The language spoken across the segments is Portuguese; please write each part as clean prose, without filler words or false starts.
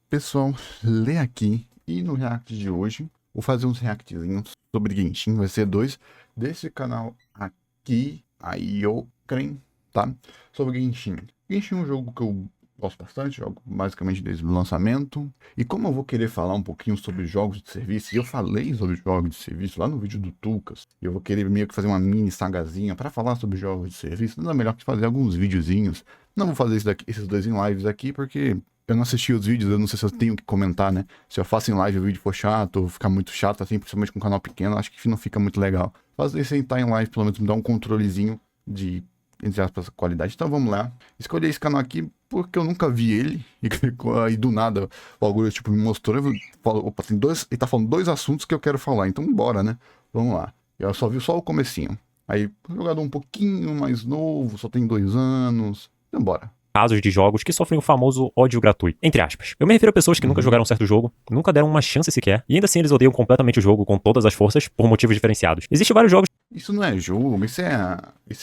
Pessoal, lê aqui e no react de hoje vou fazer uns reactzinhos sobre Genshin, vai ser dois desse canal aqui, Aiocren, tá? Sobre Genshin. Genshin é um jogo que eu gosto bastante, jogo basicamente desde o lançamento. E como eu vou querer falar um pouquinho sobre jogos de serviço, e eu falei sobre jogos de serviço lá no vídeo do Tucas, e eu vou querer meio que fazer uma mini sagazinha para falar sobre jogos de serviço, nada melhor que fazer alguns videozinhos. Não vou fazer esses dois em lives aqui, porque eu não assisti os vídeos, eu não sei se eu tenho que comentar, né? Se eu faço em live e o vídeo for chato, ou ficar muito chato, assim, principalmente com um canal pequeno, acho que não fica muito legal. Fazer sem estar em live, pelo menos me dá um controlezinho de, entre aspas, qualidade. Então vamos lá. Escolhi esse canal aqui porque eu nunca vi ele, e aí do nada o algoritmo tipo, me mostrou, eu falo, opa, tem dois, ele tá falando dois assuntos que eu quero falar, então bora, né? Vamos lá. Eu só vi só o comecinho. Aí, jogador um pouquinho mais novo, só tem 2 anos. Então bora. Casos de jogos que sofrem o famoso ódio gratuito, entre aspas. Eu me refiro a pessoas que nunca jogaram um certo jogo, nunca deram uma chance sequer, e ainda assim eles odeiam completamente o jogo com todas as forças, por motivos diferenciados. Existem vários jogos. Isso não é jogo, isso é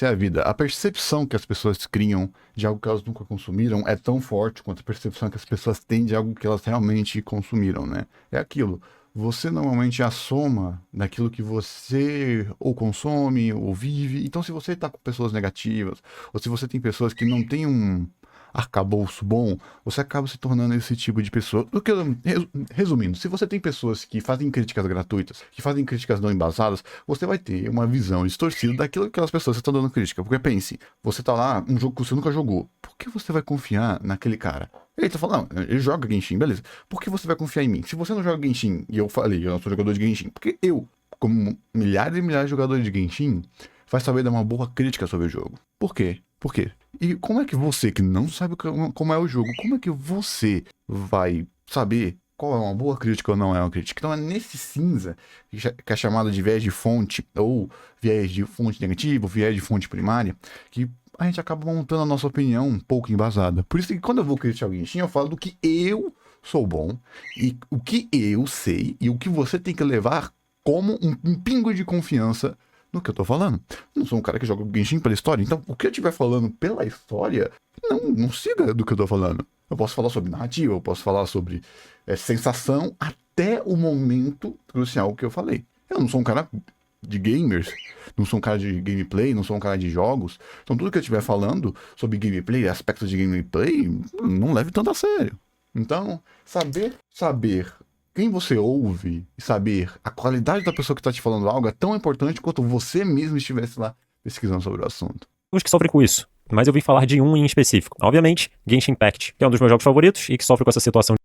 a vida. A percepção que as pessoas criam de algo que elas nunca consumiram é tão forte quanto a percepção que as pessoas têm de algo que elas realmente consumiram, né? É aquilo. Você normalmente é a soma daquilo que você ou consome ou vive. Então, se você tá com pessoas negativas, ou se você tem pessoas que não têm um arcabouço bom, você acaba se tornando esse tipo de pessoa. Resumindo, se você tem pessoas que fazem críticas gratuitas, que fazem críticas não embasadas, você vai ter uma visão distorcida daquilo que aquelas pessoas estão dando crítica. Porque pense, você tá lá, um jogo que você nunca jogou, por que você vai confiar naquele cara? Ele tá falando, não, ele joga Genshin, beleza. Por que você vai confiar em mim? Se você não joga Genshin, e eu falei, eu não sou jogador de Genshin, porque eu, como milhares e milhares de jogadores de Genshin, vai saber dar uma boa crítica sobre o jogo. Por quê? Por quê? E como é que você, que não sabe como é o jogo, como é que você vai saber qual é uma boa crítica ou não é uma crítica? Então é nesse cinza, que é chamado de viés de fonte, ou viés de fonte negativa, ou viés de fonte primária, que a gente acaba montando a nossa opinião um pouco embasada. Por isso que quando eu vou criticar alguém, eu falo do que eu sou bom, e o que eu sei, e o que você tem que levar como um pingo de confiança no que eu tô falando. Eu não sou um cara que joga Genshin pela história, então o que eu estiver falando pela história, não siga do que eu tô falando. Eu posso falar sobre narrativa, eu posso falar sobre sensação até o momento crucial que eu falei. Eu não sou um cara de gamers, não sou um cara de gameplay, não sou um cara de jogos. Então tudo que eu estiver falando sobre gameplay, aspectos de gameplay, não leve tanto a sério. Então, saber quem você ouve e saber a qualidade da pessoa que está te falando algo é tão importante quanto você mesmo estivesse lá pesquisando sobre o assunto. Que sofrem com isso, mas eu vim falar de um em específico. Obviamente, Genshin Impact, que é um dos meus jogos favoritos e que sofre com essa situação.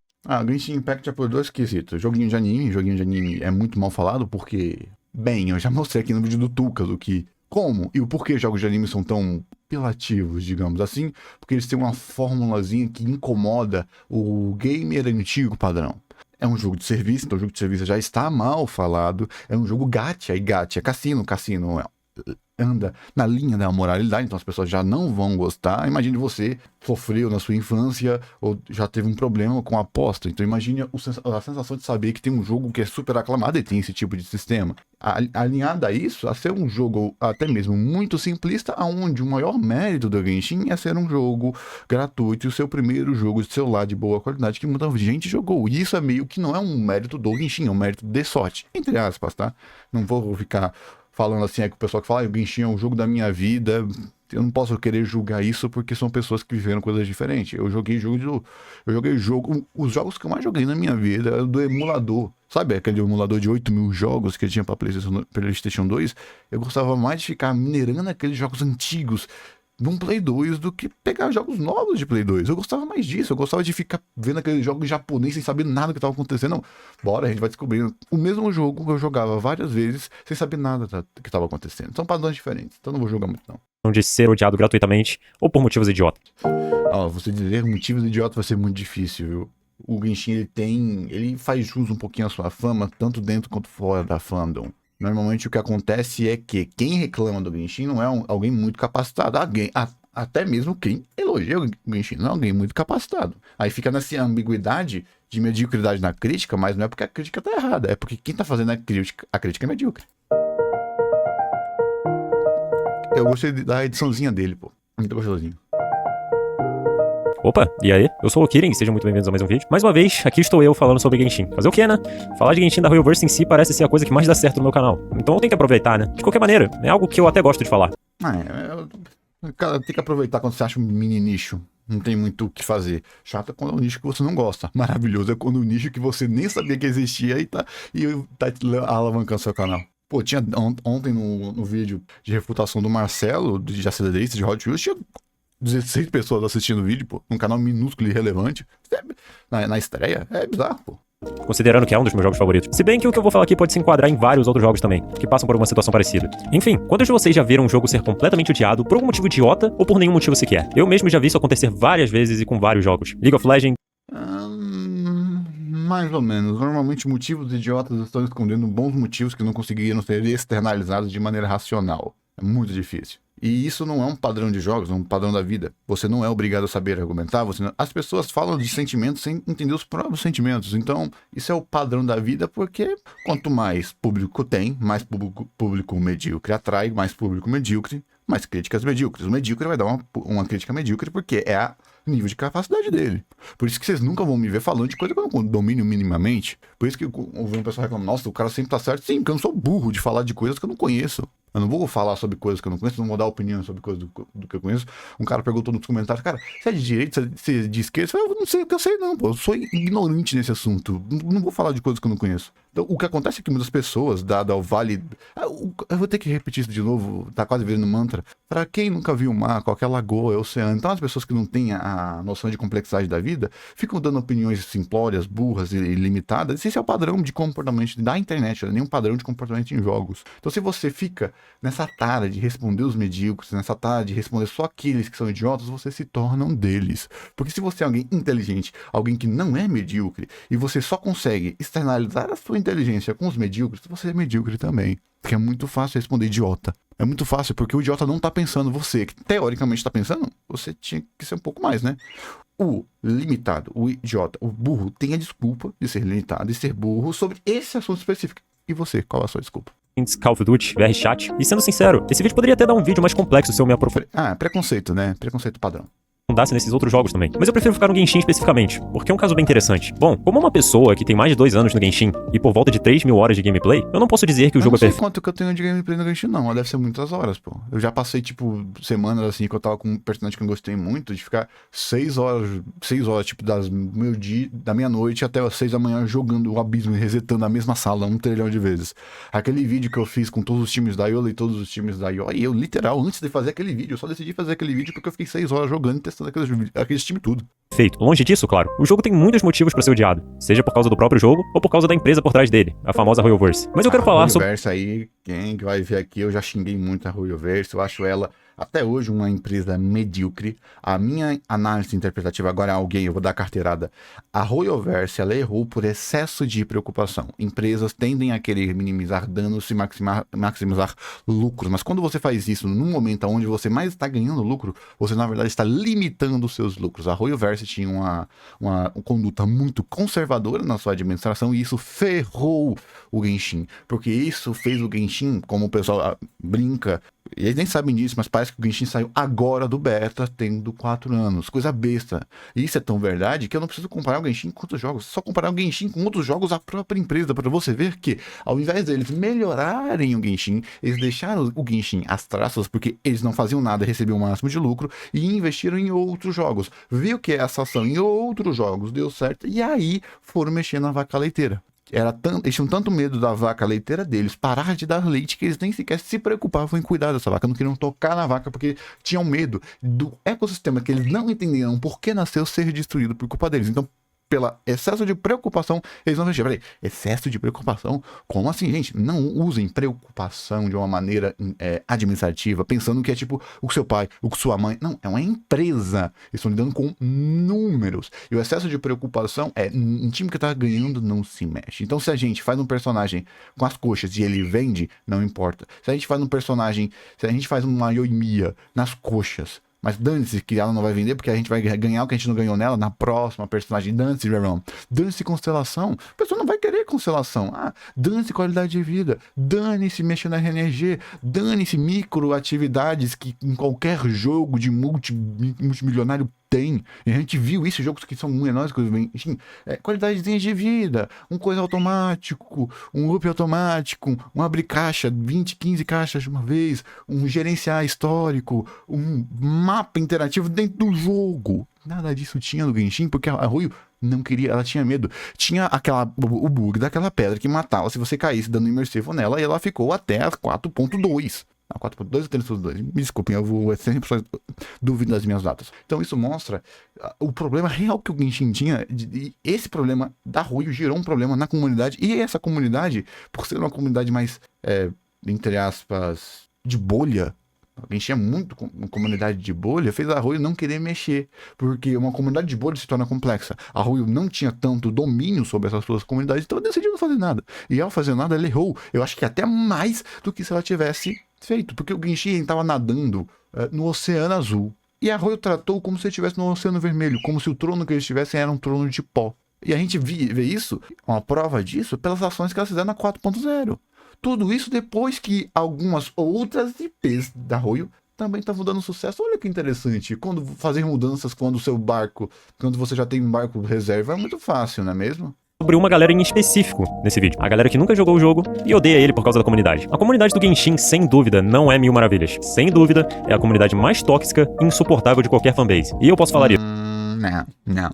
Genshin Impact é por dois quesitos. Joguinho de anime é muito mal falado porque, bem, eu já mostrei aqui no vídeo do Tucas o que, como e o porquê jogos de anime são tão apelativos, digamos assim, porque eles têm uma formulazinha que incomoda o gamer antigo padrão. É um jogo de serviço, então o jogo de serviço já está mal falado. É um jogo gacha, e gacha é cassino, cassino anda na linha da moralidade, então as pessoas já não vão gostar. Imagine você sofreu na sua infância ou já teve um problema com a aposta. Então imagine a sensação de saber que tem um jogo que é super aclamado e tem esse tipo de sistema. Alinhado a isso, a ser um jogo até mesmo muito simplista, aonde o maior mérito do Genshin é ser um jogo gratuito e o seu primeiro jogo de celular de boa qualidade que muita gente jogou. E isso é meio que não é um mérito do Genshin, é um mérito de sorte, entre aspas, tá? Não vou ficar falando assim, é que o pessoal que fala, o Genshin é um jogo da minha vida, eu não posso querer julgar isso porque são pessoas que viveram coisas diferentes. Eu joguei os jogos que eu mais joguei na minha vida eram do emulador. Sabe aquele emulador de 8.000 jogos que tinha pra PlayStation 2? Eu gostava mais de ficar minerando aqueles jogos antigos num Play 2 do que pegar jogos novos de Play 2. Eu gostava mais disso, eu gostava de ficar vendo aqueles jogos japonês sem saber nada do que estava acontecendo. Não, bora, a gente vai descobrindo. O mesmo jogo eu jogava várias vezes sem saber nada do que estava acontecendo. São padrões diferentes, então não vou jogar muito não. De ser odiado gratuitamente ou por motivos idiotas. Você dizer motivos idiotas vai ser muito difícil, viu? O Genshin, ele faz jus um pouquinho à sua fama, tanto dentro quanto fora da fandom. Normalmente o que acontece é que quem reclama do Genshin não é alguém muito capacitado. Até mesmo quem elogia o Genshin não é alguém muito capacitado. Aí fica nessa ambiguidade de mediocridade na crítica, mas não é porque a crítica tá errada, é porque quem tá fazendo a crítica é medíocre. Eu gostei da ediçãozinha dele, pô. Muito gostosinho. Opa, e aí? Eu sou o Kirin, sejam muito bem-vindos a mais um vídeo. Mais uma vez, aqui estou eu falando sobre Genshin. Fazer o quê, né? Falar de Genshin da Royalverse em si parece ser a coisa que mais dá certo no meu canal. Então eu tenho que aproveitar, né? De qualquer maneira, é algo que eu até gosto de falar. Cara, tem que aproveitar quando você acha um mini nicho. Não tem muito o que fazer. Chato é quando é um nicho que você não gosta. Maravilhoso é quando é um nicho que você nem sabia que existia e tá alavancando seu canal. Pô, tinha ontem no vídeo de refutação do Marcelo, de Acelerace, de Hot Wheels, tinha 16 pessoas assistindo o vídeo, pô, num canal minúsculo e irrelevante. Na estreia, é bizarro, pô. Considerando que é um dos meus jogos favoritos. Se bem que o que eu vou falar aqui pode se enquadrar em vários outros jogos também, que passam por uma situação parecida. Enfim, quantos de vocês já viram um jogo ser completamente odiado por algum motivo idiota ou por nenhum motivo sequer? Eu mesmo já vi isso acontecer várias vezes e com vários jogos. League of Legends. Mais ou menos. Normalmente motivos idiotas estão escondendo bons motivos que não conseguiram ser externalizados de maneira racional. É muito difícil. E isso não é um padrão de jogos, é um padrão da vida. Você não é obrigado a saber argumentar. As pessoas falam de sentimentos sem entender os próprios sentimentos. Então, isso é o padrão da vida, porque quanto mais público tem, mais público medíocre atrai, mais público medíocre, mais críticas medíocres. O medíocre vai dar uma crítica medíocre porque é a nível de capacidade dele. Por isso que vocês nunca vão me ver falando de coisa que eu não domino minimamente. Por isso que ouvindo o pessoal reclamar, nossa, o cara sempre tá certo. Sim, porque eu não sou burro de falar de coisas que eu não conheço. Eu não vou falar sobre coisas que eu não conheço, não vou dar opinião sobre coisas do que eu conheço. Um cara perguntou nos comentários, cara, você é de direita, você é de esquerda? Eu falei, eu não sei o que eu sei não, pô. Eu sou ignorante nesse assunto. Não vou falar de coisas que eu não conheço. Então, o que acontece é que muitas pessoas, dado ao vale... Eu vou ter que repetir isso de novo, tá quase virando mantra. Pra quem nunca viu o mar, qualquer lagoa, é oceano. Então, as pessoas que não têm a noção de complexidade da vida ficam dando opiniões simplórias, burras e limitadas. Esse é o padrão de comportamento da internet, não é nenhum padrão de comportamento em jogos. Então, se você fica nessa tara de responder os medíocres, nessa tara de responder só aqueles que são idiotas, você se torna um deles. Porque se você é alguém inteligente, alguém que não é medíocre, e você só consegue externalizar a sua inteligência com os medíocres, você é medíocre também. Porque é muito fácil responder idiota. É muito fácil, porque o idiota não tá pensando. Você, que teoricamente tá pensando, você tinha que ser um pouco mais, né? O limitado, o idiota, o burro tem a desculpa de ser limitado e ser burro sobre esse assunto específico. E você, qual é a sua desculpa? Call of Duty, VR Chat. E sendo sincero, esse vídeo poderia até dar um vídeo mais complexo se eu me Preconceito, né? Preconceito padrão. Aprofundasse nesses outros jogos também. Mas eu prefiro ficar no Genshin especificamente, porque é um caso bem interessante. Bom, como uma pessoa que tem mais de 2 anos no Genshin e por volta de 3.000 horas de gameplay, eu não posso dizer que o jogo é perfeito. Eu não sei quanto que eu tenho de gameplay no Genshin, não. Deve ser muitas horas, pô. Eu já passei, tipo, semanas assim, que eu tava com um personagem que eu gostei muito, de ficar 6 horas, tipo, da meia-noite até as 6 da manhã jogando o abismo e resetando a mesma sala 1 trilhão de vezes. Aquele vídeo que eu fiz com todos os times da Yola e todos os times da Yola, e eu, literal, antes de fazer aquele vídeo, eu só decidi fazer aquele vídeo porque eu fiquei 6 horas jogando e testando aqueles time tudo. Feito. Longe disso, claro, o jogo tem muitos motivos pra ser odiado, seja por causa do próprio jogo ou por causa da empresa por trás dele, a famosa Royalverse. Mas eu quero falar sobre... Royalverse aí, quem vai ver aqui, eu já xinguei muito a Royalverse, eu acho ela até hoje uma empresa medíocre. A minha análise interpretativa agora é alguém, eu vou dar carteirada. A Royalverse, ela errou por excesso de preocupação. Empresas tendem a querer minimizar danos e maximizar lucros, mas quando você faz isso num momento onde você mais está ganhando lucro, você na verdade está limitando os seus lucros. A Royalverse tinha uma conduta muito conservadora na sua administração e isso ferrou o Genshin, porque isso fez o Genshin, como o pessoal brinca, e eles nem sabem disso, mas parece que o Genshin saiu agora do beta, tendo 4 anos. Coisa besta. E isso é tão verdade que eu não preciso comparar o Genshin com outros jogos. Só comparar o Genshin com outros jogos da própria empresa, para você ver que, ao invés deles melhorarem o Genshin, eles deixaram o Genshin às traças, porque eles não faziam nada, recebiam o máximo de lucro, e investiram em outros jogos. Viu que essa ação em outros jogos deu certo, e aí foram mexer na vaca leiteira. Eles tinham tanto medo da vaca leiteira deles parar de dar leite que eles nem sequer se preocupavam em cuidar dessa vaca, não queriam tocar na vaca porque tinham medo do ecossistema que eles não entenderam por que nasceu ser destruído por culpa deles. Então, pela excesso de preocupação, eles não mexeram. Peraí, excesso de preocupação? Como assim, gente? Não usem preocupação de uma maneira administrativa, pensando que é tipo o seu pai, o sua mãe. Não, é uma empresa. Eles estão lidando com números. E o excesso de preocupação é um time que tá ganhando não se mexe. Então, se a gente faz um personagem com as coxas e ele vende, não importa. Se a gente faz uma Yoimiya nas coxas, mas dane-se que ela não vai vender, porque a gente vai ganhar o que a gente não ganhou nela na próxima personagem. Dane-se, Verão. Dane-se constelação. A pessoa não vai querer constelação. Dane-se qualidade de vida. Dane-se mexer na RNG. Dane-se microatividades que em qualquer jogo de multimilionário tem. E a gente viu isso em jogos que são menores que o Genshin. Qualidade de vida, um coisa automático, um loop automático, um abrir caixa, 20, 15 caixas de uma vez, um gerenciar histórico, um mapa interativo dentro do jogo. Nada disso tinha no Genshin, porque a Ruyo não queria, ela tinha medo. Tinha o bug daquela pedra que matava se você caísse dando imersivo nela, e ela ficou até a 4.2. A 4.2 ou 3.2? Me desculpem, eu vou sempre dúvida das minhas datas. Então isso mostra o problema real que o Genshin tinha, e esse problema da Ruyo gerou um problema na comunidade, e essa comunidade, por ser uma comunidade mais, entre aspas, de bolha, alguém tinha muito uma comunidade de bolha, fez a Ruyo não querer mexer, porque uma comunidade de bolha se torna complexa. A Ruyo não tinha tanto domínio sobre essas suas comunidades, então ela decidiu não fazer nada. E ao fazer nada, ela errou. Eu acho que até mais do que se ela tivesse feito, porque o Genshin estava nadando no Oceano Azul. E a Ruyo tratou como se ele estivesse no Oceano Vermelho, como se o trono que eles tivessem era um trono de pó. E a gente vê isso, uma prova disso, pelas ações que elas fizeram na 4.0. Tudo isso depois que algumas outras IPs da Ruyo também estavam dando sucesso. Olha que interessante. Quando fazer mudanças quando você já tem um barco reserva, é muito fácil, não é mesmo? Sobre uma galera em específico nesse vídeo. A galera que nunca jogou o jogo e odeia ele por causa da comunidade. A comunidade do Genshin, sem dúvida, não é mil maravilhas. Sem dúvida, é a comunidade mais tóxica e insuportável de qualquer fanbase. E eu posso falar isso.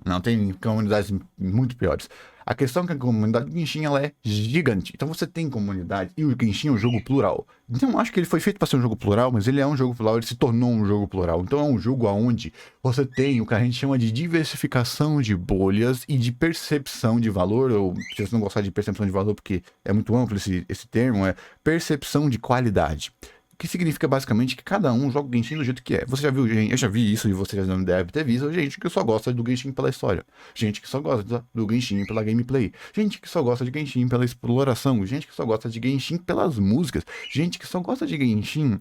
Não. Tem comunidades muito piores. A questão é que a comunidade do Genshin, ela é gigante. Então você tem comunidade, e o Genshin é um jogo plural. Então eu acho que ele foi feito para ser um jogo plural, mas ele é um jogo plural, ele se tornou um jogo plural. Então é um jogo onde você tem o que a gente chama de diversificação de bolhas e de percepção de valor, ou se você não gostar de percepção de valor, porque é muito amplo esse termo, é percepção de qualidade. Que significa basicamente que cada um joga o Genshin do jeito que é. Você já viu, eu já vi isso e você já não deve ter visto, gente que só gosta do Genshin pela história, gente que só gosta do Genshin pela gameplay, gente que só gosta de Genshin pela exploração, gente que só gosta de Genshin pelas músicas, gente que só gosta de Genshin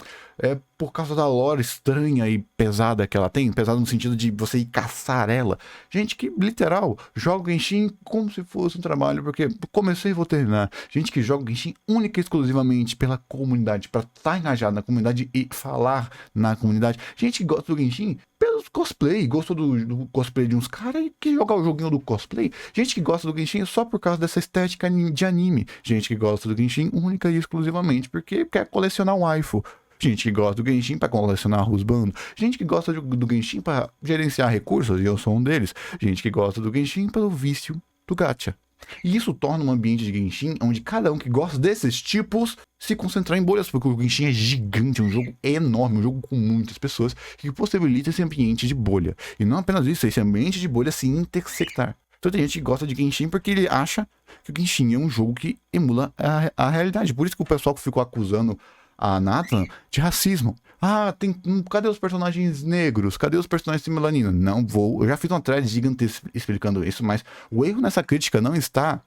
por causa da lore estranha e pesada que ela tem, pesada no sentido de você ir caçar ela, gente que, literal, joga o Genshin como se fosse um trabalho, porque comecei e vou terminar, gente que joga o Genshin única e exclusivamente pela comunidade, pra estar engajado na comunidade e falar na comunidade, gente que gosta do Genshin pelos cosplay, gostou do cosplay de uns caras e que joga o joguinho do cosplay, gente que gosta do Genshin só por causa dessa estética de anime, gente que gosta do Genshin única e exclusivamente porque quer colecionar waifu, gente que gosta do Genshin para colecionar rusbando, gente que gosta do Genshin para gerenciar recursos, e eu sou um deles, gente que gosta do Genshin pelo vício do gacha. E isso torna um ambiente de Genshin onde cada um que gosta desses tipos se concentrar em bolhas, porque o Genshin é gigante, é um jogo enorme, um jogo com muitas pessoas, que possibilita esse ambiente de bolha. E não apenas isso, esse ambiente de bolha se intersectar. Então tem gente que gosta de Genshin porque ele acha que o Genshin é um jogo que emula a realidade. Por isso que o pessoal que ficou acusando a Nathan de racismo. Cadê os personagens negros? Cadê os personagens de melanina? Não vou. Eu já fiz uma thread gigantesca explicando isso, mas o erro nessa crítica não está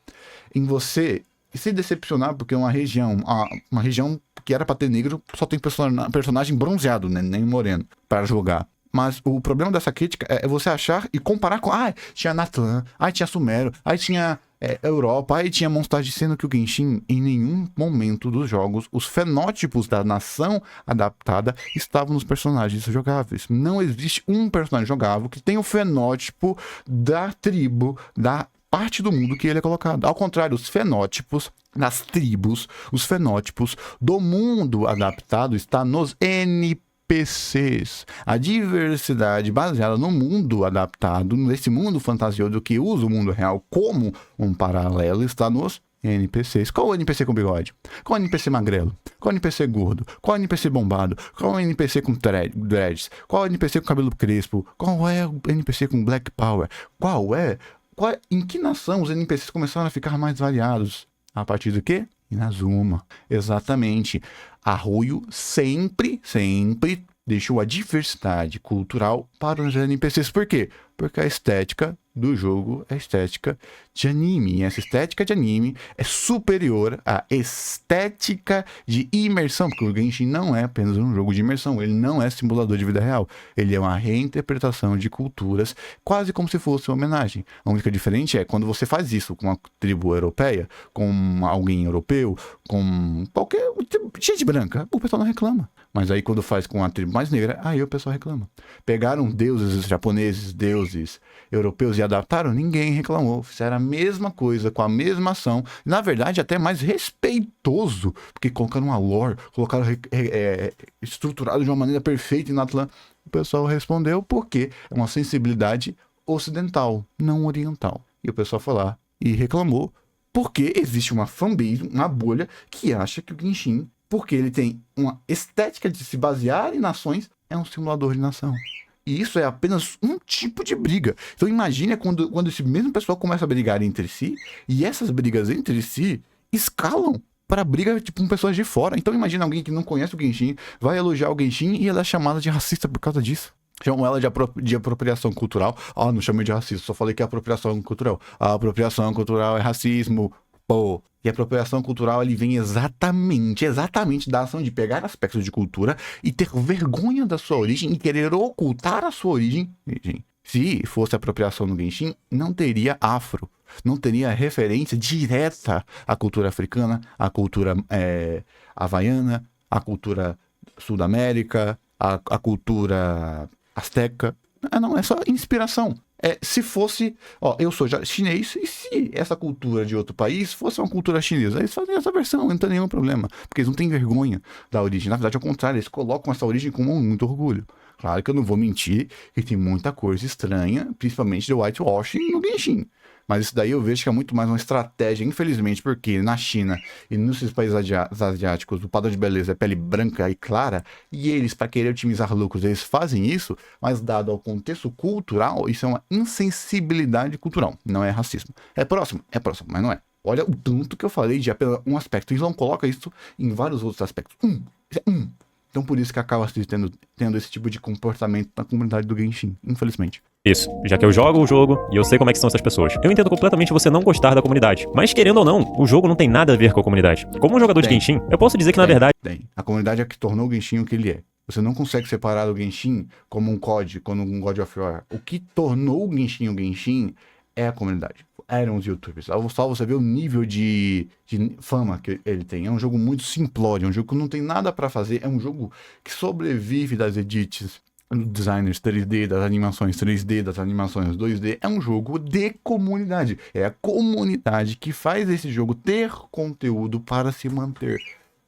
em você se decepcionar porque uma região que era pra ter negro só tem personagem bronzeado, né? Nem moreno, para jogar. Mas o problema dessa crítica é você achar e comparar com... tinha Natlan, tinha Sumero, tinha Europa, tinha montagem, sendo que o Genshin, em nenhum momento dos jogos, os fenótipos da nação adaptada estavam nos personagens jogáveis. Não existe um personagem jogável que tenha o fenótipo da tribo, da parte do mundo que ele é colocado. Ao contrário, os fenótipos das tribos, os fenótipos do mundo adaptado está nos NPCs. A diversidade baseada no mundo adaptado, nesse mundo fantasioso que usa o mundo real como um paralelo, está nos NPCs. Qual o NPC com bigode? Qual o NPC magrelo? Qual o NPC gordo? Qual o NPC bombado? Qual o NPC com dreads? Qual o NPC com cabelo crespo? Qual é o NPC com black power? Em que nação os NPCs começaram a ficar mais variados? A partir do quê? Inazuma. Exatamente. A Ruyo sempre deixou a diversidade cultural para os NPCs. Por quê? Porque a estética do jogo é a estética de anime. E essa estética de anime é superior à estética de imersão, porque o Genshin não é apenas um jogo de imersão, ele não é simulador de vida real. Ele é uma reinterpretação de culturas, quase como se fosse uma homenagem. A única diferença é quando você faz isso com uma tribo europeia, com alguém europeu, com qualquer gente branca, o pessoal não reclama. Mas aí quando faz com a tribo mais negra, aí o pessoal reclama. Pegaram deuses japoneses, deuses europeus e adaptaram, ninguém reclamou. Fizeram a mesma coisa, com a mesma ação. Na verdade, até mais respeitoso, porque colocaram uma lore, colocaram estruturado de uma maneira perfeita em Atlan. O pessoal respondeu porque é uma sensibilidade ocidental, não oriental. E o pessoal foi lá e reclamou porque existe uma fanbase, uma bolha, que acha que o Genshin, porque ele tem uma estética de se basear em nações, é um simulador de nação. E isso é apenas um tipo de briga. Então imagine quando esse mesmo pessoal começa a brigar entre si, e essas brigas entre si escalam para briga tipo, com pessoas de fora. Então imagina alguém que não conhece o Genshin, vai elogiar o Genshin e ela é chamada de racista por causa disso. Chamam ela de apropriação cultural. Ah, não chamei de racista, só falei que é apropriação cultural. A apropriação cultural é racismo, pô. E a apropriação cultural, ele vem exatamente da ação de pegar aspectos de cultura e ter vergonha da sua origem e querer ocultar a sua origem. Se fosse apropriação no Genshin, não teria afro. Não teria referência direta à cultura africana, à cultura havaiana, à cultura sul-américa, à cultura azteca. Não, é só inspiração. Se fosse, eu sou já chinês, e se essa cultura de outro país fosse uma cultura chinesa, eles fazem essa versão, não tem nenhum problema, porque eles não têm vergonha da origem. Na verdade, ao contrário, eles colocam essa origem com muito orgulho. Claro que eu não vou mentir que tem muita coisa estranha, principalmente do whitewashing no Genshin. Mas isso daí eu vejo que é muito mais uma estratégia, infelizmente, porque na China e nos países asiáticos o padrão de beleza é pele branca e clara, e eles, para querer otimizar lucros, eles fazem isso, mas dado ao contexto cultural, isso é uma insensibilidade cultural, não é racismo. É próximo, mas não é. Olha o tanto que eu falei de apenas um aspecto, eles não colocam isso em vários outros aspectos. Então por isso que acaba tendo esse tipo de comportamento na comunidade do Genshin, infelizmente. Isso, já que eu jogo o jogo e eu sei como é que são essas pessoas. Eu entendo completamente você não gostar da comunidade, mas querendo ou não, o jogo não tem nada a ver com a comunidade. Como um jogador de Genshin, eu posso dizer que na verdade... A comunidade é que tornou o Genshin o que ele é. Você não consegue separar o Genshin como um COD, como um God of War. O que tornou o Genshin é a comunidade. Eram os youtubers. Só você ver o nível de fama que ele tem. É um jogo muito simplório, é um jogo que não tem nada pra fazer, é um jogo que sobrevive das edits, designers 3D, das animações 3D, das animações 2D. É um jogo de comunidade. É a comunidade que faz esse jogo ter conteúdo para se manter.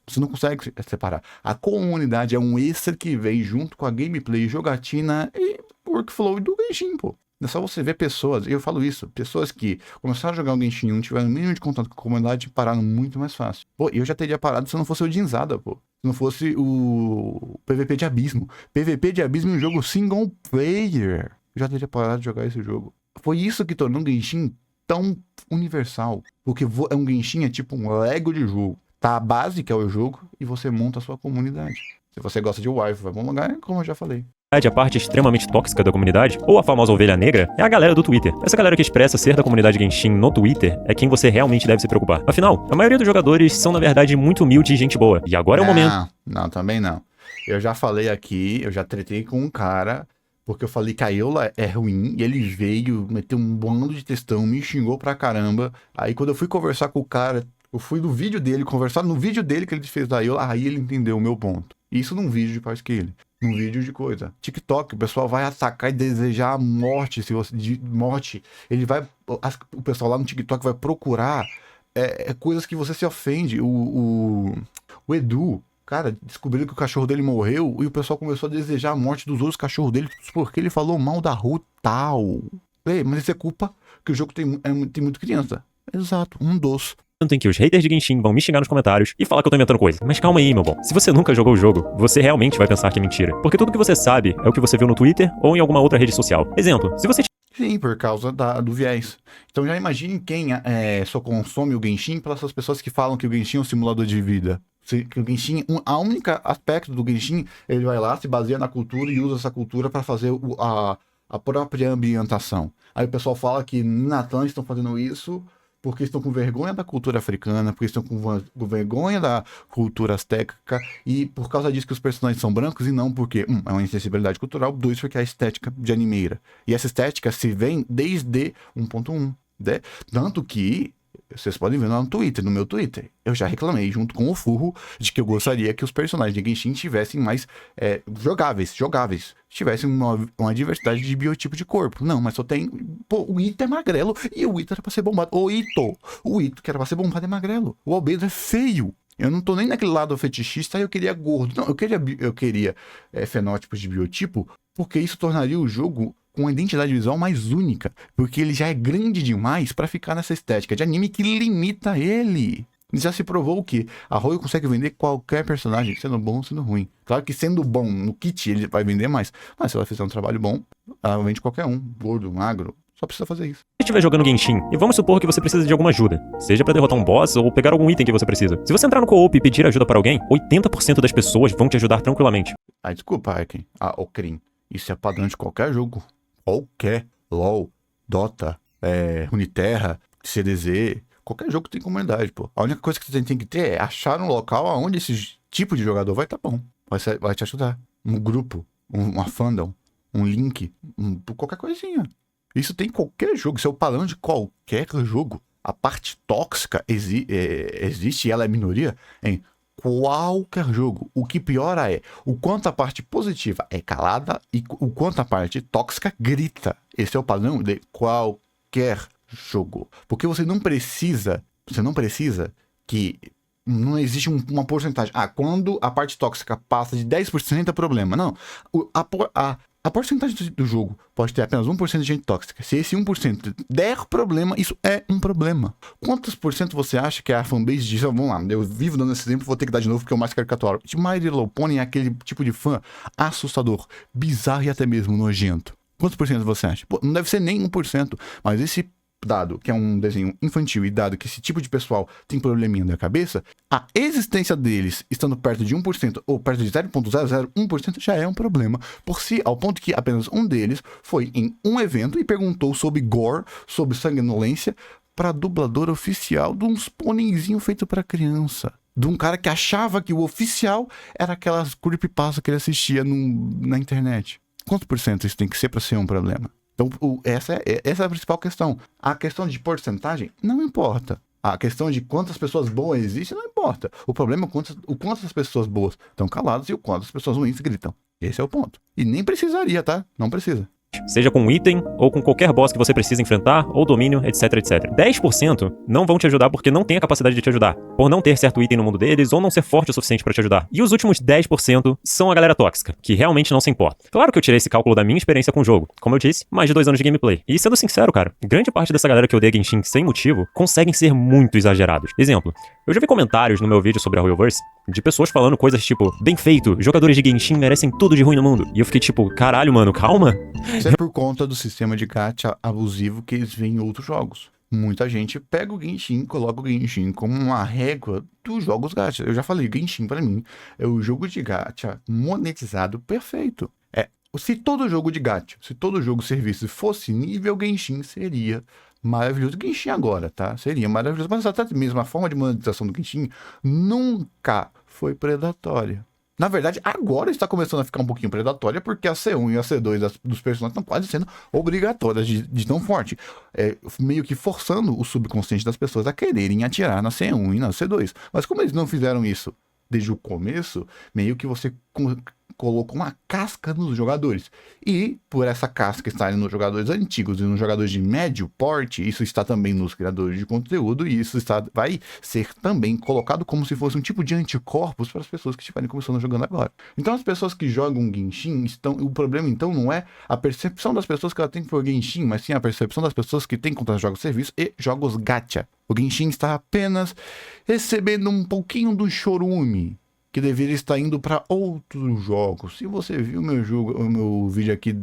Você não consegue separar. A comunidade é um extra que vem junto com a gameplay, jogatina e workflow do Genshin, pô. É só você ver pessoas, e eu falo isso, pessoas que começaram a jogar o Genshin 1, tiveram o mínimo de contato com a comunidade e pararam muito mais fácil. Pô, eu já teria parado se não fosse o Jinzada, pô. Se não fosse o PVP de Abismo. PVP de Abismo é um jogo single player. Eu já teria parado de jogar esse jogo. Foi isso que tornou o Genshin tão universal. Porque um Genshin é tipo um Lego de jogo. Tá a base, que é o jogo, e você monta a sua comunidade. Se você gosta de Wi-Fi, vai pra um lugar, como eu já falei. A parte extremamente tóxica da comunidade, ou a famosa ovelha negra, é a galera do Twitter. Essa galera que expressa ser da comunidade Genshin no Twitter é quem você realmente deve se preocupar. Afinal, a maioria dos jogadores são na verdade muito humildes e gente boa. E agora é o momento... Não, também não. Eu já falei aqui, eu já tretei com um cara, porque eu falei que a Eula é ruim, e ele veio, meteu um bando de textão, me xingou pra caramba. Aí quando eu fui conversar com o cara, eu fui no vídeo dele, conversar no vídeo dele que ele fez da Eula, aí ele entendeu o meu ponto. Isso num vídeo de paz que ele. Num vídeo de coisa. TikTok, o pessoal vai atacar e desejar a morte. Morte. Ele vai. O pessoal lá no TikTok vai procurar coisas que você se ofende. O Edu, cara, descobriu que o cachorro dele morreu e o pessoal começou a desejar a morte dos outros cachorros dele porque ele falou mal da Rutal. Mas isso é culpa que o jogo tem muito criança. Exato, um dos. Tanto em que os haters de Genshin vão me xingar nos comentários e falar que eu tô inventando coisa. Mas calma aí, meu bom. Se você nunca jogou o jogo, você realmente vai pensar que é mentira. Porque tudo que você sabe é o que você viu no Twitter ou em alguma outra rede social. Exemplo, se você... Sim, por causa do viés. Então já imagine quem só consome o Genshin pelas essas pessoas que falam que o Genshin é um simulador de vida. Que o Genshin, a única aspecto do Genshin, ele vai lá, se baseia na cultura e usa essa cultura para fazer a própria ambientação. Aí o pessoal fala que na Atlântida estão fazendo isso porque estão com vergonha da cultura africana, porque estão com vergonha da cultura azteca, e por causa disso que os personagens são brancos, e não porque, é uma insensibilidade cultural, 2, porque é a estética de animeira. E essa estética se vem desde 1.1, né? Tanto que vocês podem ver lá no Twitter, no meu Twitter. Eu já reclamei junto com o Furro de que eu gostaria que os personagens de Genshin tivessem mais jogáveis. Tivessem uma diversidade de biotipo de corpo. Não, mas só tem... Pô, o Ito é magrelo e o Ito era pra ser bombado. O Ito que era pra ser bombado é magrelo. O Albedo é feio. Eu não tô nem naquele lado fetichista, eu queria gordo. Não, eu queria fenótipos de biotipo, porque isso tornaria o jogo com uma identidade visual mais única, porque ele já é grande demais pra ficar nessa estética de anime que limita ele. Já se provou que a Hoyo consegue vender qualquer personagem, sendo bom ou sendo ruim. Claro que sendo bom no kit ele vai vender mais, mas se ela fizer um trabalho bom, ela vende qualquer um, gordo, magro, só precisa fazer isso. Se estiver jogando Genshin, e vamos supor que você precisa de alguma ajuda, seja pra derrotar um boss ou pegar algum item que você precisa. Se você entrar no co-op e pedir ajuda para alguém, 80% das pessoas vão te ajudar tranquilamente. Desculpa, Arken. Okrin. Isso é padrão de qualquer jogo. Qualquer. LoL, Dota, Runeterra, CDZ, qualquer jogo tem comunidade, pô. A única coisa que você tem que ter é achar um local onde esse tipo de jogador vai tá bom. Vai te ajudar. Um grupo, uma fandom, um link, qualquer coisinha. Isso tem em qualquer jogo. Isso é o padrão de qualquer jogo. A parte tóxica existe e ela é minoria em qualquer jogo. O que piora é o quanto a parte positiva é calada e o quanto a parte tóxica grita. Esse é o padrão de qualquer jogo. Porque você não precisa que não existe uma porcentagem. Quando a parte tóxica passa de 10% é problema. Não. A porcentagem do jogo pode ter apenas 1% de gente tóxica. Se esse 1% der problema, isso é um problema. Quantos por cento você acha que a fanbase diz? Vamos lá, eu vivo dando esse exemplo, vou ter que dar de novo porque é o mais caricatural. My Little Pony é aquele tipo de fã assustador, bizarro e até mesmo nojento. Quantos por cento você acha? Pô, não deve ser nem 1%, mas esse dado que é um desenho infantil e dado que esse tipo de pessoal tem probleminha na cabeça, a existência deles estando perto de 1% ou perto de 0,001% já é um problema por si, ao ponto que apenas um deles foi em um evento e perguntou sobre gore, sobre sanguinolência para dublador oficial de uns pôneizinho feito para criança. De um cara que achava que o oficial era aquelas creepypasta que ele assistia na internet. Quantos por cento isso tem que ser para ser um problema? Então, essa é a principal questão. A questão de porcentagem não importa. A questão de quantas pessoas boas existem não importa. O problema é o quanto as pessoas boas estão caladas e o quanto as pessoas ruins gritam. Esse é o ponto. E nem precisaria, tá? Não precisa. Seja com um item, ou com qualquer boss que você precisa enfrentar, ou domínio, etc, etc. 10% não vão te ajudar porque não tem a capacidade de te ajudar, por não ter certo item no mundo deles, ou não ser forte o suficiente pra te ajudar. E os últimos 10% são a galera tóxica, que realmente não se importa. Claro que eu tirei esse cálculo da minha experiência com o jogo. Como eu disse, mais de 2 anos de gameplay. E sendo sincero, cara, grande parte dessa galera que odeia Genshin sem motivo, conseguem ser muito exagerados. Exemplo, eu já vi comentários no meu vídeo sobre a Hoyoverse de pessoas falando coisas tipo, bem feito, jogadores de Genshin merecem tudo de ruim no mundo. E eu fiquei tipo, caralho, mano, calma. Isso é por conta do sistema de gacha abusivo que eles veem em outros jogos. Muita gente pega o Genshin, coloca o Genshin como uma régua dos jogos gacha. Eu já falei, Genshin pra mim é o jogo de gacha monetizado perfeito. Se todo jogo de gacha, se todo jogo serviço fosse nível Genshin, seria maravilhoso. Genshin agora, tá? Seria maravilhoso. Mas até mesmo a forma de monetização do Genshin nunca foi predatória. Na verdade, agora está começando a ficar um pouquinho predatória, porque a C1 e a C2 dos personagens estão quase sendo obrigatórias de tão forte. Meio que forçando o subconsciente das pessoas a quererem atirar na C1 e na C2. Mas como eles não fizeram isso desde o começo, meio que você colocou uma casca nos jogadores. E por essa casca estarem nos jogadores antigos e nos jogadores de médio porte, isso está também nos criadores de conteúdo e isso vai ser também colocado como se fosse um tipo de anticorpos para as pessoas que estiverem começando jogando agora. Então as pessoas que jogam Genshin, o problema então não é a percepção das pessoas que ela tem por Genshin, mas sim a percepção das pessoas que têm contra jogos de serviço e jogos gacha. O Genshin está apenas recebendo um pouquinho do chorume que deveria estar indo para outros jogos. Se você viu o meu vídeo aqui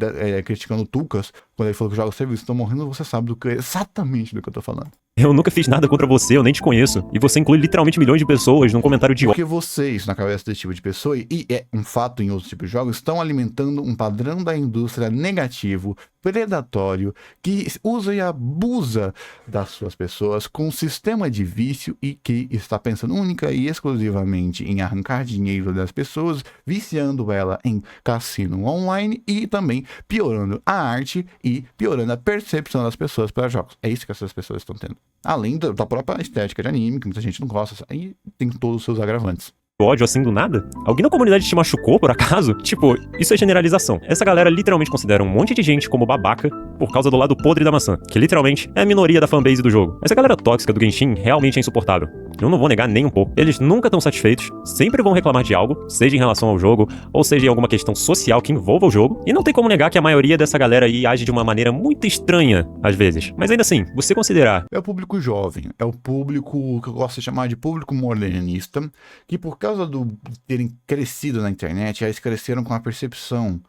criticando o Tucas, quando ele falou que os jogos de serviço estão morrendo, você sabe exatamente do que eu tô falando. Eu nunca fiz nada contra você, eu nem te conheço. E você inclui literalmente milhões de pessoas num comentário de... Porque vocês, na cabeça desse tipo de pessoa, e é um fato em outros tipos de jogos, estão alimentando um padrão da indústria negativo, predatório que usa e abusa das suas pessoas com um sistema de vício e que está pensando única e exclusivamente em arrancar dinheiro das pessoas, viciando ela em cassino online e também piorando a arte e piorando a percepção das pessoas para jogos. É isso que essas pessoas estão tendo. Além da própria estética de anime, que muita gente não gosta, aí tem todos os seus agravantes. Ódio assim do nada? Alguém na comunidade te machucou, por acaso? Tipo, isso é generalização. Essa galera literalmente considera um monte de gente como babaca por causa do lado podre da maçã, que literalmente é a minoria da fanbase do jogo. Essa galera tóxica do Genshin realmente é insuportável. Eu não vou negar nem um pouco. Eles nunca estão satisfeitos, sempre vão reclamar de algo, seja em relação ao jogo, ou seja em alguma questão social que envolva o jogo, e não tem como negar que a maioria dessa galera aí age de uma maneira muito estranha, às vezes. Mas ainda assim, você considerar... É o público jovem, é o público que eu gosto de chamar de público modernista, que por causa de terem crescido na internet, eles cresceram com a percepção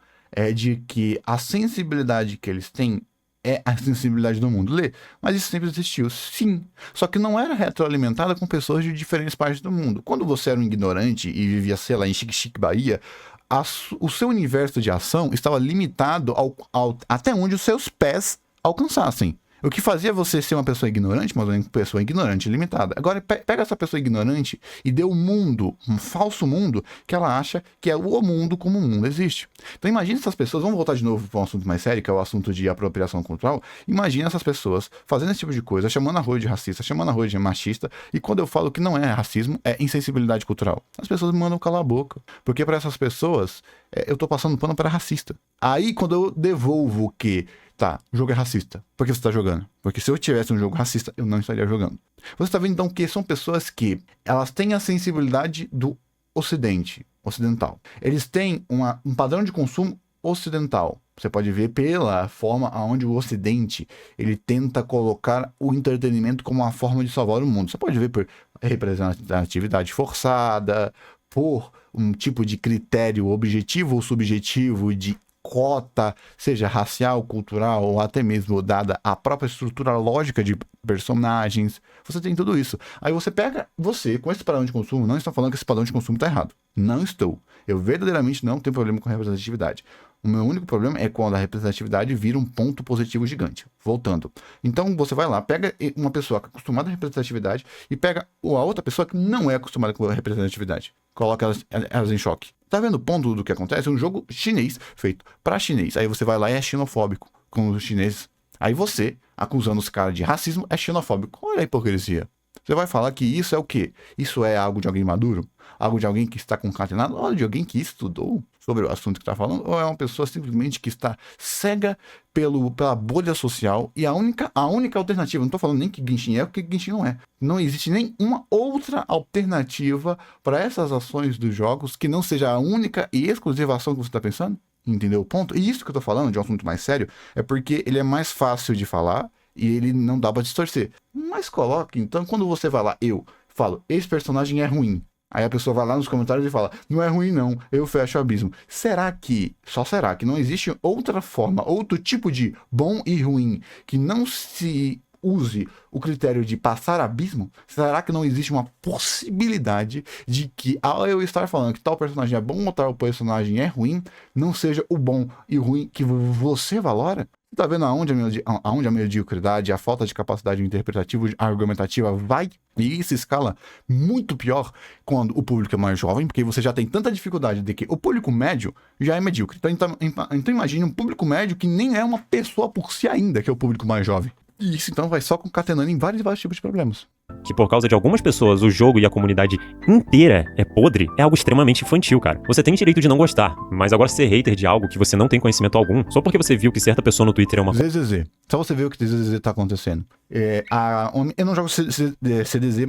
de que a sensibilidade que eles têm é a sensibilidade do mundo. Mas isso sempre existiu, sim. Só que não era retroalimentada com pessoas de diferentes partes do mundo. Quando você era um ignorante e vivia, sei lá, em Chique-Chique, Bahia, o seu universo de ação estava limitado até onde os seus pés alcançassem. O que fazia você ser uma pessoa ignorante, mas uma pessoa ignorante limitada. Agora, pega essa pessoa ignorante e dê um mundo, um falso mundo, que ela acha que é o mundo como o mundo existe. Então, imagine essas pessoas, vamos voltar de novo para um assunto mais sério, que é o assunto de apropriação cultural. Imagine essas pessoas fazendo esse tipo de coisa, chamando a rua de racista, chamando a rua de machista, e quando eu falo que não é racismo, é insensibilidade cultural. As pessoas me mandam calar a boca, porque para essas pessoas, eu tô passando pano para racista. Aí, quando eu devolvo que tá, o jogo é racista. Por que você tá jogando? Porque se eu tivesse um jogo racista, eu não estaria jogando. Você tá vendo então que são pessoas que elas têm a sensibilidade do ocidental. Eles têm um padrão de consumo ocidental. Você pode ver pela forma aonde o Ocidente ele tenta colocar o entretenimento como uma forma de salvar o mundo. Você pode ver por representatividade forçada, por um tipo de critério objetivo ou subjetivo de cota, seja racial, cultural ou até mesmo dada a própria estrutura lógica de personagens. Você tem tudo isso. Aí você pega, com esse padrão de consumo, não estou falando que esse padrão de consumo está errado. Não estou. Eu verdadeiramente não tenho problema com representatividade. O meu único problema é quando a representatividade vira um ponto positivo gigante. Voltando. Então você vai lá, pega uma pessoa que é acostumada à representatividade e pega a outra pessoa que não é acostumada com a representatividade. Coloca elas em choque. Tá vendo o ponto do que acontece? É um jogo chinês feito para chinês. Aí você vai lá e é xenofóbico com os chineses. Aí você, acusando os caras de racismo, é xenofóbico. Olha a hipocrisia. Você vai falar que isso é o quê? Isso é algo de alguém maduro? Algo de alguém que está concatenado? Ou de alguém que estudou sobre o assunto que está falando? Ou é uma pessoa simplesmente que está cega pela bolha social? E a única alternativa, não estou falando nem que Genshin é, porque Genshin não é. Não existe nenhuma outra alternativa para essas ações dos jogos que não seja a única e exclusiva ação que você está pensando? Entendeu o ponto? E isso que eu estou falando, de um assunto mais sério, é porque ele é mais fácil de falar e ele não dá pra distorcer. Mas coloque, então, quando você vai lá, eu falo, esse personagem é ruim. Aí a pessoa vai lá nos comentários e fala, não é ruim não, eu fecho o abismo. Só será que não existe outra forma, outro tipo de bom e ruim que não se use o critério de passar abismo? Será que não existe uma possibilidade de que, ao eu estar falando que tal personagem é bom ou tal personagem é ruim, não seja o bom e o ruim que você valora? Tá vendo aonde a mediocridade, a falta de capacidade interpretativa, argumentativa vai? E isso escala muito pior quando o público é mais jovem, porque você já tem tanta dificuldade de que o público médio já é medíocre. Então imagine um público médio que nem é uma pessoa por si ainda, que é o público mais jovem. E isso então vai só concatenando em vários tipos de problemas. Que por causa de algumas pessoas o jogo e a comunidade inteira é podre, é algo extremamente infantil, cara. Você tem direito de não gostar, mas agora ser hater de algo que você não tem conhecimento algum, só porque você viu que certa pessoa no Twitter é uma... ZZZ. Só você ver o que ZZZ tá acontecendo. Eu não jogo CDZ,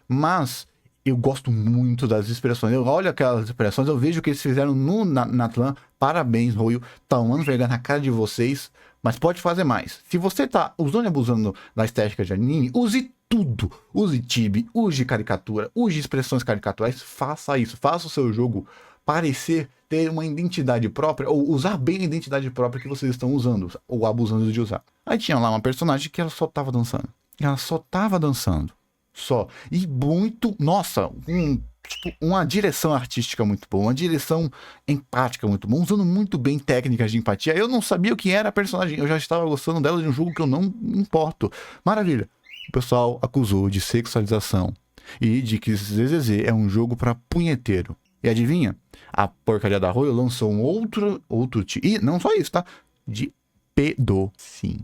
mas eu gosto muito das expressões. Eu olho aquelas expressões, eu vejo o que eles fizeram no Natlan. Parabéns, Royo. Tá tomando vergonha na cara de vocês. Mas pode fazer mais. Se você tá usando e abusando da estética de anime, use tudo. Use chibi, use caricatura, use expressões caricaturais. Faça isso. Faça o seu jogo parecer ter uma identidade própria, ou usar bem a identidade própria que vocês estão usando, ou abusando de usar. Aí tinha lá uma personagem que ela só tava dançando. Ela só tava dançando. Só. E muito... Nossa, tipo, uma direção artística muito boa, uma direção empática muito boa, usando muito bem técnicas de empatia. Eu não sabia o que era a personagem, eu já estava gostando dela de um jogo que eu não me importo. Maravilha. O pessoal acusou de sexualização e de que ZZZ é um jogo pra punheteiro. E adivinha? A porcaria da Royal lançou um outro e não só isso, tá? De pedo, sim.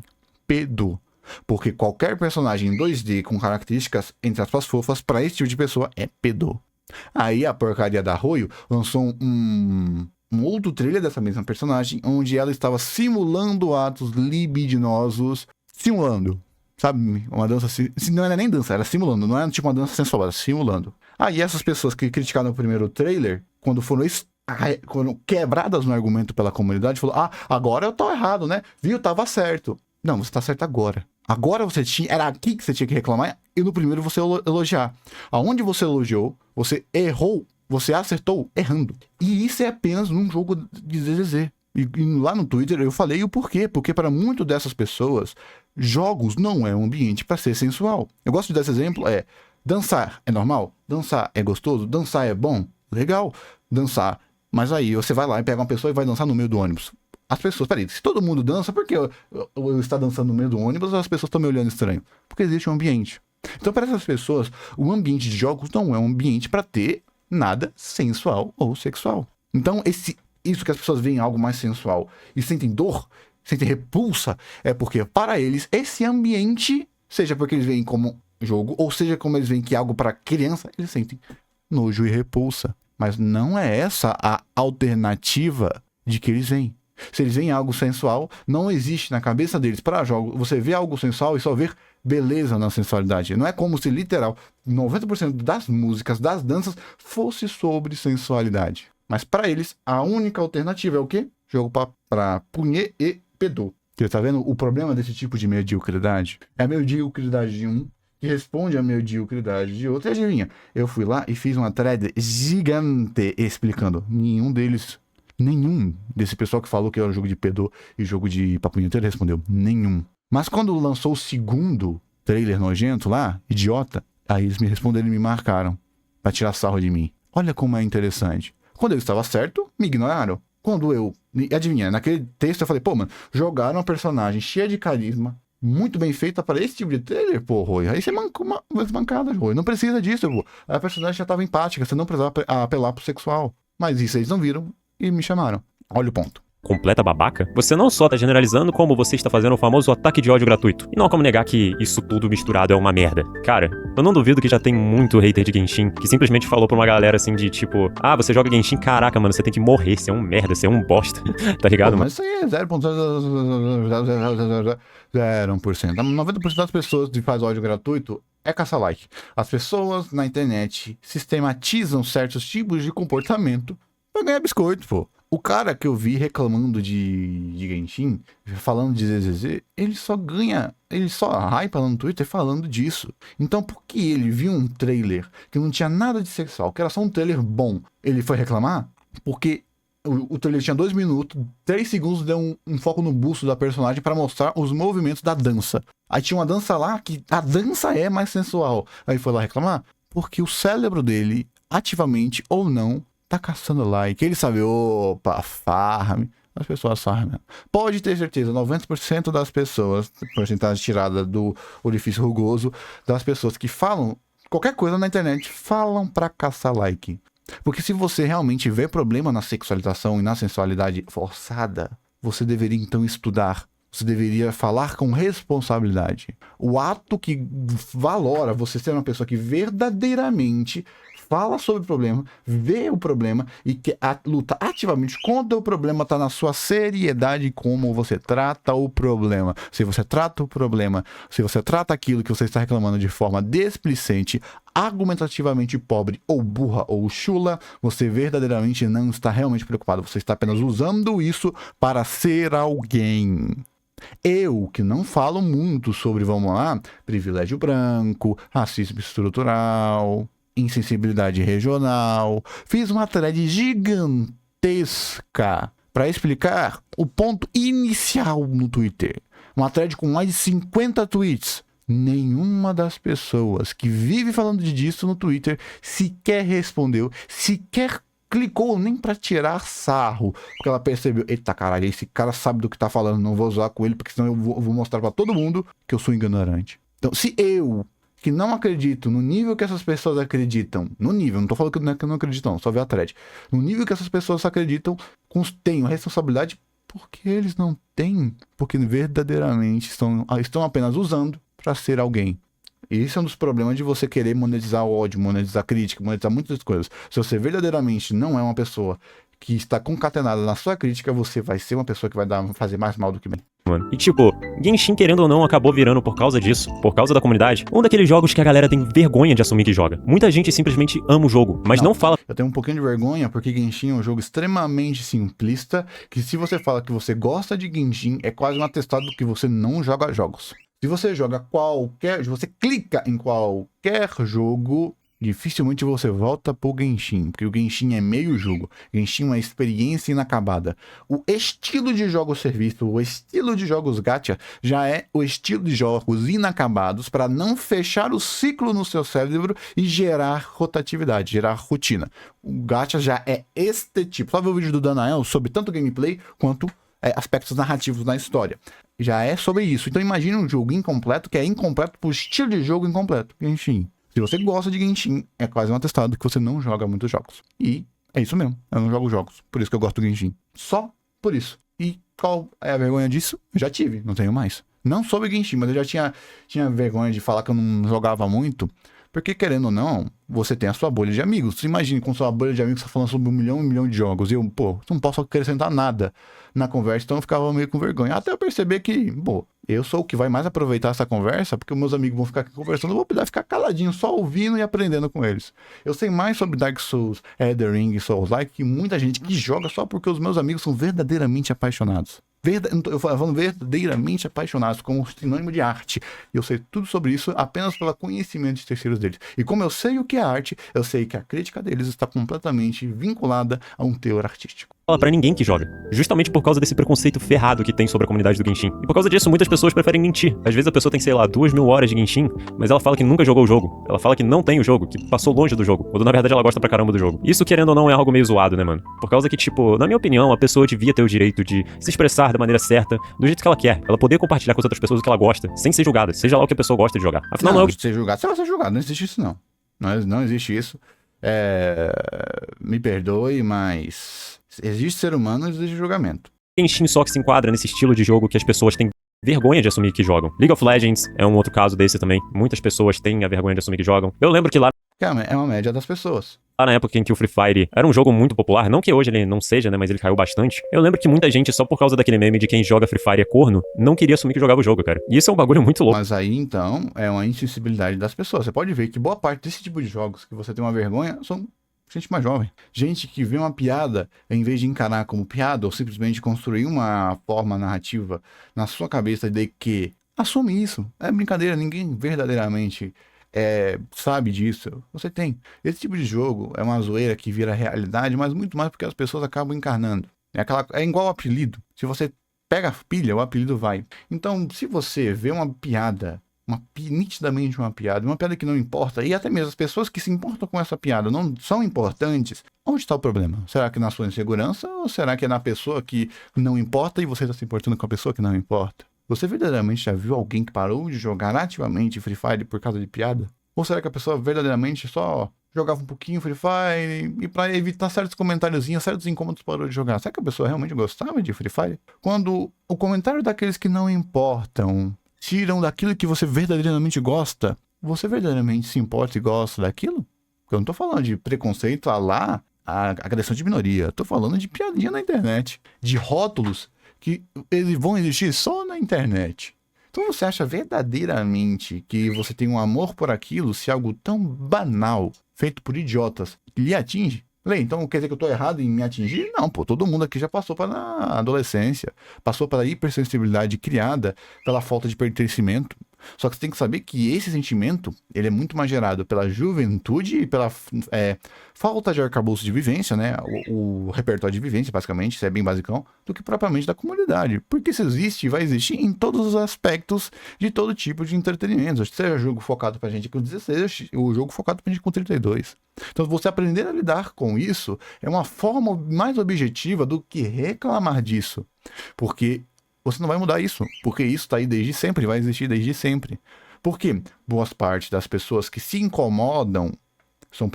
Pedo. Porque qualquer personagem em 2D com características, entre aspas, fofas, pra esse tipo de pessoa é pedo. Aí a porcaria da Royal lançou um outro trailer dessa mesma personagem, onde ela estava simulando atos libidinosos. Simulando. Sabe? Uma dança assim. Não era nem dança, era simulando. Não era tipo uma dança sensual, era simulando. Aí essas pessoas que criticaram o primeiro trailer, quando foram quebradas no argumento pela comunidade, falou: ah, agora eu tô errado, né? Viu? Tava certo. Não, você tá certo agora. Agora você tinha. Era aqui que você tinha que reclamar e no primeiro você elogiar. Aonde você elogiou, você errou, você acertou errando. E isso é apenas num jogo de ZZZ. E lá no Twitter eu falei o porquê. Porque para muitas dessas pessoas, jogos não é um ambiente para ser sensual. Eu gosto de dar esse exemplo, dançar é normal? Dançar é gostoso? Dançar é bom? Legal. Dançar. Mas aí você vai lá e pega uma pessoa e vai dançar no meio do ônibus. As pessoas, peraí, se todo mundo dança, por que eu estou dançando no meio do ônibus as pessoas estão me olhando estranho? Porque existe um ambiente. Então, para essas pessoas, o ambiente de jogos não é um ambiente para ter nada sensual ou sexual. Então, isso que as pessoas veem algo mais sensual e sentem dor, sentem repulsa, é porque, para eles, esse ambiente, seja porque eles veem como jogo, ou seja como eles veem que é algo para criança, eles sentem nojo e repulsa. Mas não é essa a alternativa de que eles veem. Se eles veem algo sensual, não existe na cabeça deles para jogos. Você vê algo sensual e só ver beleza na sensualidade. Não é como se, literal, 90% das músicas, das danças, fosse sobre sensualidade. Mas para eles, a única alternativa é o quê? Jogo para punhê e pedô. Você tá vendo o problema desse tipo de mediocridade? É a mediocridade de um que responde à mediocridade de outro. E adivinha, eu fui lá e fiz uma thread gigante explicando. Nenhum desse pessoal que falou que era um jogo de pedô e jogo de papunheteiro respondeu. Nenhum. Mas quando lançou o segundo trailer nojento lá, idiota, aí eles me responderam e me marcaram pra tirar sarro de mim. Olha como é interessante. Quando eu estava certo, me ignoraram. Quando eu... Adivinha, naquele texto eu falei, pô, mano, jogaram uma personagem cheia de carisma, muito bem feita para esse tipo de trailer, pô, Roy. Aí você mancou uma mancada, Roy. Não precisa disso, pô. A personagem já estava empática, você não precisava apelar pro sexual. Mas isso eles não viram e me chamaram. Olha o ponto. Completa babaca? Você não só tá generalizando, como você está fazendo o famoso ataque de ódio gratuito. E não há como negar que isso tudo misturado é uma merda. Cara, eu não duvido que já tem muito hater de Genshin que simplesmente falou pra uma galera assim de tipo, ah, você joga Genshin, caraca, mano, você tem que morrer, você é um merda, você é um bosta. Tá ligado, Pô, mano? mas isso aí é 0,00001%. 90% das pessoas que faz ódio gratuito é caça-like. As pessoas na internet sistematizam certos tipos de comportamento pra ganhar biscoito, pô. O cara que eu vi reclamando de Genshin, falando de ZZZ, ele só hypa lá no Twitter falando disso. Então, por que ele viu um trailer que não tinha nada de sexual, que era só um trailer bom, ele foi reclamar? Porque o trailer tinha 2 minutos, 3 segundos deu um foco no busto da personagem para mostrar os movimentos da dança. Aí tinha uma dança lá que a dança é mais sensual. Aí foi lá reclamar? Porque o cérebro dele, ativamente ou não, tá caçando like. Ele sabe, opa, farm. As pessoas farmam. Pode ter certeza, 90% das pessoas, porcentagem tirada do orifício rugoso, das pessoas que falam qualquer coisa na internet, falam pra caçar like. Porque se você realmente vê problema na sexualização e na sensualidade forçada, você deveria então estudar. Você deveria falar com responsabilidade. O ato que valora você ser uma pessoa que verdadeiramente fala sobre o problema, vê o problema e que luta ativamente contra o problema, está na sua seriedade como você trata o problema. Se você trata o problema, se você trata aquilo que você está reclamando de forma displicente, argumentativamente pobre ou burra ou chula, você verdadeiramente não está realmente preocupado. Você está apenas usando isso para ser alguém. Eu, que não falo muito sobre, vamos lá, privilégio branco, racismo estrutural, insensibilidade regional, fiz uma thread gigantesca para explicar o ponto inicial no Twitter. Uma thread com mais de 50 tweets. Nenhuma das pessoas que vive falando disso no Twitter sequer respondeu, sequer clicou nem pra tirar sarro, porque ela percebeu, eita caralho, esse cara sabe do que tá falando, não vou zoar com ele, porque senão eu vou mostrar pra todo mundo que eu sou ignorante. Então, se eu, que não acredito no nível que essas pessoas acreditam, no nível, não tô falando que eu não acredito não, só ver a thread, no nível que essas pessoas acreditam, tenho responsabilidade, porque eles não têm, porque verdadeiramente estão apenas usando pra ser alguém. E esse é um dos problemas de você querer monetizar o ódio, monetizar a crítica, monetizar muitas coisas. Se você verdadeiramente não é uma pessoa que está concatenada na sua crítica, você vai ser uma pessoa que vai fazer mais mal do que bem. Mano. E tipo, Genshin, querendo ou não, acabou virando por causa disso, por causa da comunidade, um daqueles jogos que a galera tem vergonha de assumir que joga. Muita gente simplesmente ama o jogo, mas não fala. Eu tenho um pouquinho de vergonha porque Genshin é um jogo extremamente simplista, que se você fala que você gosta de Genshin, é quase um atestado que você não joga jogos. Se você joga se você clica em qualquer jogo, dificilmente você volta pro Genshin, porque o Genshin é meio jogo. Genshin é uma experiência inacabada. O estilo de jogos serviço, o estilo de jogos gacha, já é o estilo de jogos inacabados para não fechar o ciclo no seu cérebro e gerar rotatividade, gerar rotina. O gacha já é este tipo. Só ver o vídeo do Danael sobre tanto gameplay quanto aspectos narrativos na história. Já é sobre isso. Então imagine um jogo incompleto que é incompleto por estilo de jogo incompleto. Genshin. Se você gosta de Genshin, é quase um atestado que você não joga muitos jogos. E é isso mesmo. Eu não jogo jogos. Por isso que eu gosto do Genshin. Só por isso. E qual é a vergonha disso? Eu já tive. Não tenho mais. Não sobre Genshin, mas eu já tinha vergonha de falar que eu não jogava muito. Porque, querendo ou não, você tem a sua bolha de amigos. Você imagina com sua bolha de amigos você falando sobre 1 milhão e 1 milhão de jogos. E eu, não posso acrescentar nada na conversa, então eu ficava meio com vergonha. Até eu perceber que, eu sou o que vai mais aproveitar essa conversa, porque os meus amigos vão ficar aqui conversando, eu vou poder ficar caladinho, só ouvindo e aprendendo com eles. Eu sei mais sobre Dark Souls, Elden Ring e Souls-like que muita gente que joga só porque os meus amigos são verdadeiramente apaixonados. Eu falando verdadeiramente apaixonados, como sinônimo de arte. E eu sei tudo sobre isso apenas pelo conhecimento de terceiros deles. E como eu sei o que é arte, eu sei que a crítica deles está completamente vinculada a um teor artístico. Fala pra ninguém que joga. Justamente por causa desse preconceito ferrado que tem sobre a comunidade do Genshin. E por causa disso, muitas pessoas preferem mentir. Às vezes a pessoa tem, sei lá, 2.000 horas de Genshin, mas ela fala que nunca jogou o jogo. Ela fala que não tem o jogo, que passou longe do jogo. Ou na verdade ela gosta pra caramba do jogo. Isso, querendo ou não, é algo meio zoado, né, mano? Por causa que, tipo, na minha opinião, a pessoa devia ter o direito de se expressar da maneira certa, do jeito que ela quer. Ela poder compartilhar com as outras pessoas o que ela gosta, sem ser julgada. Seja lá o que a pessoa gosta de jogar. Afinal, não é o que... ser julgado. Você vai ser julgado, não existe isso, não. Não existe isso. Me perdoe, mas existe ser humano, existe julgamento. Genshin só que se enquadra nesse estilo de jogo que as pessoas têm vergonha de assumir que jogam. League of Legends é um outro caso desse também. Muitas pessoas têm a vergonha de assumir que jogam. Eu lembro que lá É uma média das pessoas. na época em que o Free Fire era um jogo muito popular, não que hoje ele não seja, né, mas ele caiu bastante. Eu lembro que muita gente, só por causa daquele meme de quem joga Free Fire é corno, não queria assumir que jogava o jogo, cara. E isso é um bagulho muito louco. Mas aí, então, é uma insensibilidade das pessoas. Você pode ver que boa parte desse tipo de jogos que você tem uma vergonha são gente mais jovem. Gente que vê uma piada, em vez de encarar como piada, ou simplesmente construir uma forma narrativa na sua cabeça de que assume isso. É brincadeira, ninguém verdadeiramente sabe disso. Você tem. Esse tipo de jogo é uma zoeira que vira realidade, mas muito mais porque as pessoas acabam encarnando. É igual o apelido. Se você pega a pilha, o apelido vai. Então, se você vê uma piada, nitidamente uma piada que não importa, e até mesmo as pessoas que se importam com essa piada não são importantes, onde está o problema? Será que na sua insegurança ou será que é na pessoa que não importa e você está se importando com a pessoa que não importa? Você verdadeiramente já viu alguém que parou de jogar ativamente Free Fire por causa de piada? Ou será que a pessoa verdadeiramente só jogava um pouquinho Free Fire e para evitar certos comentáriozinhos, certos incômodos parou de jogar? Será que a pessoa realmente gostava de Free Fire? Quando o comentário daqueles que não importam tiram daquilo que você verdadeiramente gosta, você verdadeiramente se importa e gosta daquilo? Eu não tô falando de preconceito a agressão de minoria. Tô falando de piadinha na internet, de rótulos que eles vão existir só na internet. Então você acha verdadeiramente que você tem um amor por aquilo se algo tão banal, feito por idiotas, lhe atinge? Lê, então quer dizer que eu tô errado em me atingir? Não, todo mundo aqui já passou pela adolescência, passou pela hipersensibilidade criada pela falta de pertencimento. Só que você tem que saber que esse sentimento, ele é muito mais gerado pela juventude e pela falta de arcabouço de vivência, né? O repertório de vivência, basicamente, isso é bem basicão, do que propriamente da comunidade. Porque isso existe e vai existir em todos os aspectos de todo tipo de entretenimento. Seja jogo focado pra gente com 16, o jogo focado pra gente com 32. Então, você aprender a lidar com isso é uma forma mais objetiva do que reclamar disso. Porque você não vai mudar isso, porque isso está aí desde sempre, vai existir desde sempre. Porque boas partes das pessoas que se incomodam são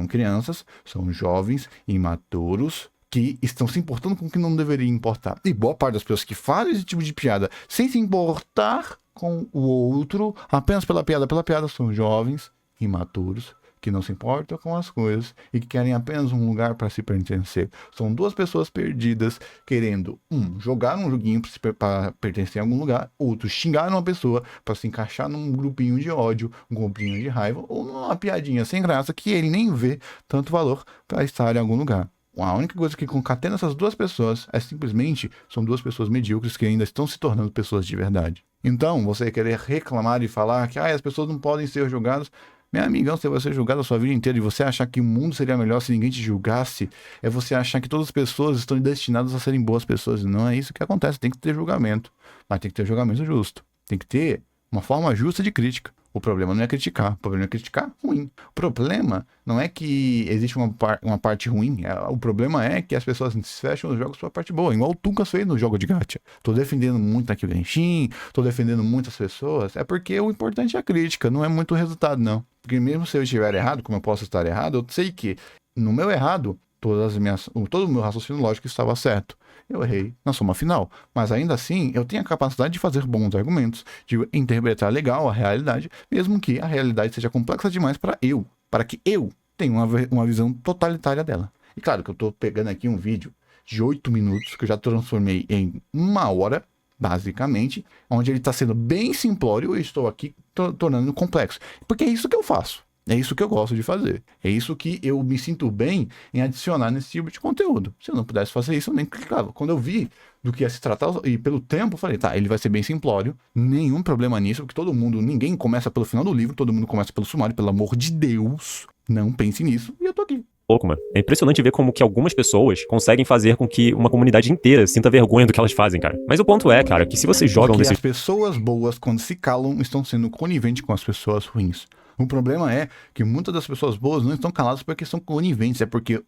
crianças, são jovens, imaturos, que estão se importando com o que não deveria importar. E boa parte das pessoas que fazem esse tipo de piada sem se importar com o outro, apenas pela piada, são jovens, imaturos, que não se importam com as coisas e que querem apenas um lugar para se pertencer. São duas pessoas perdidas querendo, jogar um joguinho para pertencer a algum lugar, outro xingar uma pessoa para se encaixar num grupinho de ódio, um grupinho de raiva ou numa piadinha sem graça que ele nem vê tanto valor para estar em algum lugar. A única coisa que concatena essas duas pessoas é simplesmente são duas pessoas medíocres que ainda estão se tornando pessoas de verdade. Então, você querer reclamar e falar que as pessoas não podem ser julgadas. Meu amigão, você vai ser julgado a sua vida inteira e você achar que o mundo seria melhor se ninguém te julgasse, é você achar que todas as pessoas estão destinadas a serem boas pessoas. Não é isso que acontece, tem que ter julgamento. Mas tem que ter julgamento justo. Tem que ter uma forma justa de crítica. O problema não é criticar, o problema é criticar ruim. O problema não é que existe uma parte ruim, o problema é que as pessoas se fecham nos jogos para a parte boa, igual o Tucas fez no jogo de gacha. Tô defendendo muito aqui o Genshin, tô defendendo muitas pessoas, é porque o importante é a crítica, não é muito o resultado não. Porque mesmo se eu estiver errado, como eu posso estar errado, eu sei que no meu errado, todo o meu raciocínio lógico estava certo. Eu errei na soma final, mas ainda assim eu tenho a capacidade de fazer bons argumentos, de interpretar legal a realidade, mesmo que a realidade seja complexa demais para que eu tenha uma visão totalitária dela. E claro que eu estou pegando aqui um vídeo de 8 minutos, que eu já transformei em 1 hora, basicamente, onde ele está sendo bem simplório e estou aqui tornando complexo. Porque é isso que eu faço. É isso que eu gosto de fazer. É isso que eu me sinto bem em adicionar nesse tipo de conteúdo. Se eu não pudesse fazer isso, eu nem clicava. Quando eu vi do que ia se tratar, e pelo tempo, eu falei, ele vai ser bem simplório, nenhum problema nisso, porque ninguém começa pelo final do livro, todo mundo começa pelo sumário, pelo amor de Deus, não pense nisso, e eu tô aqui. Louco, mano. É impressionante ver como que algumas pessoas conseguem fazer com que uma comunidade inteira sinta vergonha do que elas fazem, cara. Mas o ponto é, cara, que se vocês jogam porque desse... as pessoas boas, quando se calam, estão sendo coniventes com as pessoas ruins. O problema é que muitas das pessoas boas não estão caladas porque são coniventes, é porque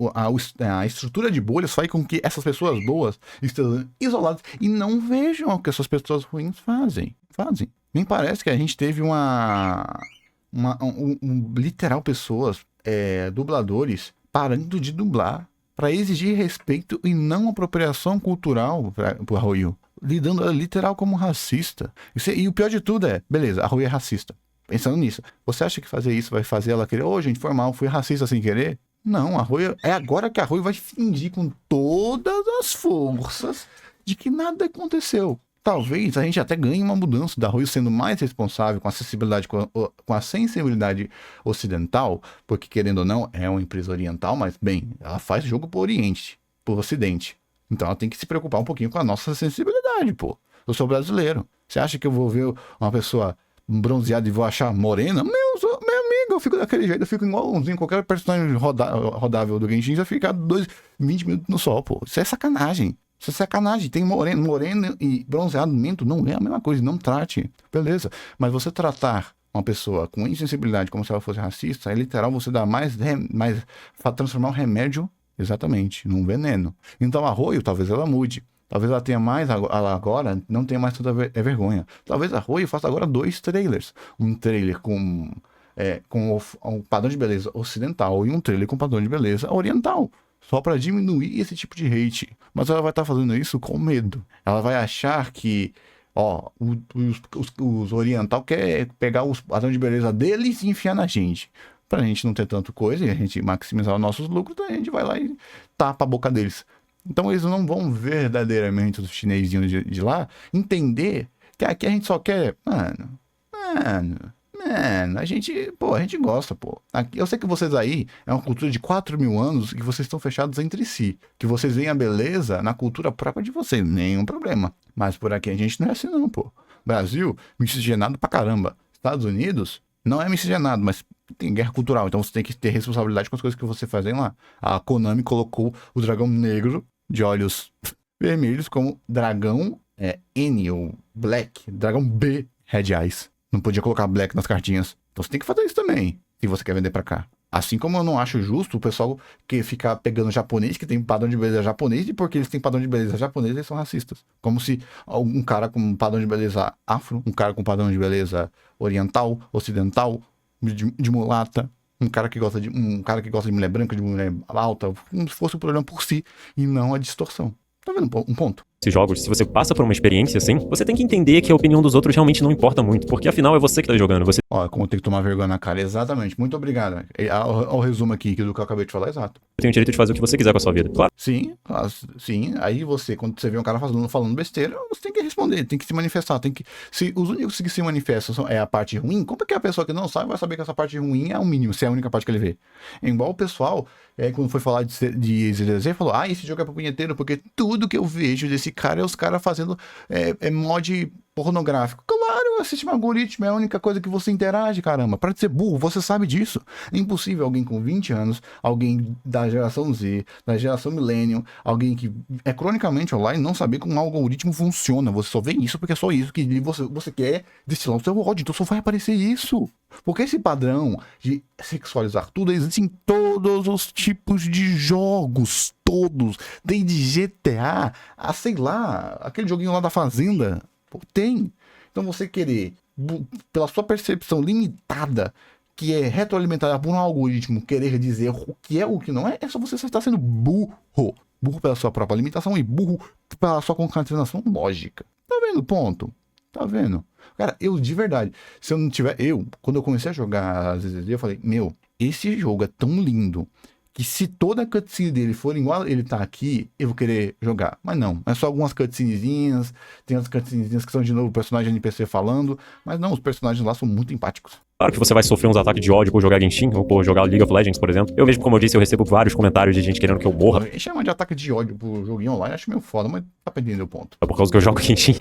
a estrutura de bolhas faz com que essas pessoas boas estejam isoladas e não vejam o que essas pessoas ruins fazem. Nem parece que a gente teve literal pessoas, dubladores, parando de dublar para exigir respeito e não apropriação cultural pro Arroyo, lidando literal como racista. E o pior de tudo beleza, Arroyo é racista. Pensando nisso, você acha que fazer isso vai fazer ela querer, gente, foi mal, fui racista sem querer? Não, Arroyo, é agora que Arroyo vai fingir com todas as forças de que nada aconteceu. Talvez a gente até ganhe uma mudança da Arroyo sendo mais responsável com a acessibilidade, com a sensibilidade ocidental, porque querendo ou não, é uma empresa oriental, mas bem, ela faz jogo pro Oriente, pro Ocidente. Então ela tem que se preocupar um pouquinho com a nossa sensibilidade, pô. Eu sou brasileiro. Você acha que eu vou ver uma pessoa bronzeada e vou achar morena? Meu amigo, eu fico daquele jeito, eu fico igualzinho qualquer personagem rodável do Genshin, já fica 20 minutos no sol, pô. Isso é sacanagem. Isso é sacanagem. Tem moreno e bronzeamento não é a mesma coisa, não trate. Beleza. Mas você tratar uma pessoa com insensibilidade como se ela fosse racista, é literal você dar transformar um remédio, exatamente, num veneno. Então, Arroyo, talvez ela mude. Talvez ela tenha mais, ela agora não tenha mais tanta vergonha. Talvez a Arroyo faça agora 2 trailers. Um trailer com um padrão de beleza ocidental e um trailer com padrão de beleza oriental. Só para diminuir esse tipo de hate. Mas ela vai estar fazendo isso com medo. Ela vai achar que os oriental quer pegar os padrões de beleza deles e enfiar na gente. Pra gente não ter tanto coisa e a gente maximizar os nossos lucros, a gente vai lá e tapa a boca deles. Então eles não vão verdadeiramente, os chinesinhos de lá, entender que aqui a gente só quer... Mano, a gente gosta, pô. Aqui, eu sei que vocês aí, é uma cultura de 4.000 anos que vocês estão fechados entre si. Que vocês veem a beleza na cultura própria de vocês, nenhum problema. Mas por aqui a gente não é assim não, pô. Brasil, miscigenado pra caramba. Estados Unidos, não é miscigenado, mas tem guerra cultural. Então você tem que ter responsabilidade com as coisas que você fazem lá. A Konami colocou o dragão negro de olhos vermelhos como dragão N ou Black, dragão B, Red Eyes. Não podia colocar Black nas cartinhas. Então você tem que fazer isso também, se você quer vender pra cá. Assim como eu não acho justo o pessoal que fica pegando japonês, que tem padrão de beleza japonês, e porque eles têm padrão de beleza japonês, eles são racistas. Como se um cara com padrão de beleza afro, um cara com padrão de beleza oriental, ocidental, de mulata, um cara que gosta de mulher branca, de mulher alta, como se fosse o problema por si, e não a distorção. Tá vendo um ponto? Esses jogos, se você passa por uma experiência assim, você tem que entender que a opinião dos outros realmente não importa muito, porque afinal é você que tá jogando, você Ó, como tem que tomar vergonha na cara. Exatamente. Muito obrigado. Ao resumo aqui do que eu acabei de falar, exato. tem o direito de fazer o que você quiser com a sua vida. Claro, Sim, sim. Aí você, quando você vê um cara falando besteira, você tem que responder, tem que se manifestar, tem que. Se os únicos que se manifestam é a parte ruim, como é que a pessoa que não sabe vai saber que essa parte ruim é o mínimo, se é a única parte que ele vê? É igual o pessoal, quando foi falar de ZZZ, falou: esse jogo é pro punheteiro, porque tudo que eu vejo desse cara é os caras fazendo mod pornográfico. Claro, o sistema algoritmo é a única coisa que você interage, caramba. Para de ser burro, você sabe disso. É impossível alguém com 20 anos, alguém da geração Z, da geração Millennium, alguém que é cronicamente online, não saber como um algoritmo funciona. Você só vê isso porque é só isso que você quer destilar o seu ódio. Então só vai aparecer isso. Porque esse padrão de sexualizar tudo existe em todos os tipos de jogos. Todos. Desde GTA a, sei lá, aquele joguinho lá da Fazenda. Pô, tem. Então você querer, pela sua percepção limitada, que é retroalimentada por um algoritmo, querer dizer o que é o que não é, é só você estar sendo burro. Burro pela sua própria limitação e burro pela sua concatenação lógica. Tá vendo o ponto? Tá vendo? Cara, eu de verdade, se eu não tiver... quando eu comecei a jogar ZZZ, eu falei, esse jogo é tão lindo que se toda a cutscene dele for igual ele tá aqui, eu vou querer jogar. Mas não, é só algumas cutscenezinhas, tem as cutscenezinhas que são de novo o personagem NPC falando, mas não, os personagens lá são muito empáticos. claro que você vai sofrer uns ataques de ódio por jogar Genshin ou por jogar League of Legends, por exemplo. Eu vejo, como eu disse, eu recebo vários comentários de gente querendo que eu morra. Chama de ataque de ódio pro joguinho online, acho meio foda, mas tá perdendo o ponto. Por causa que eu jogo Genshin.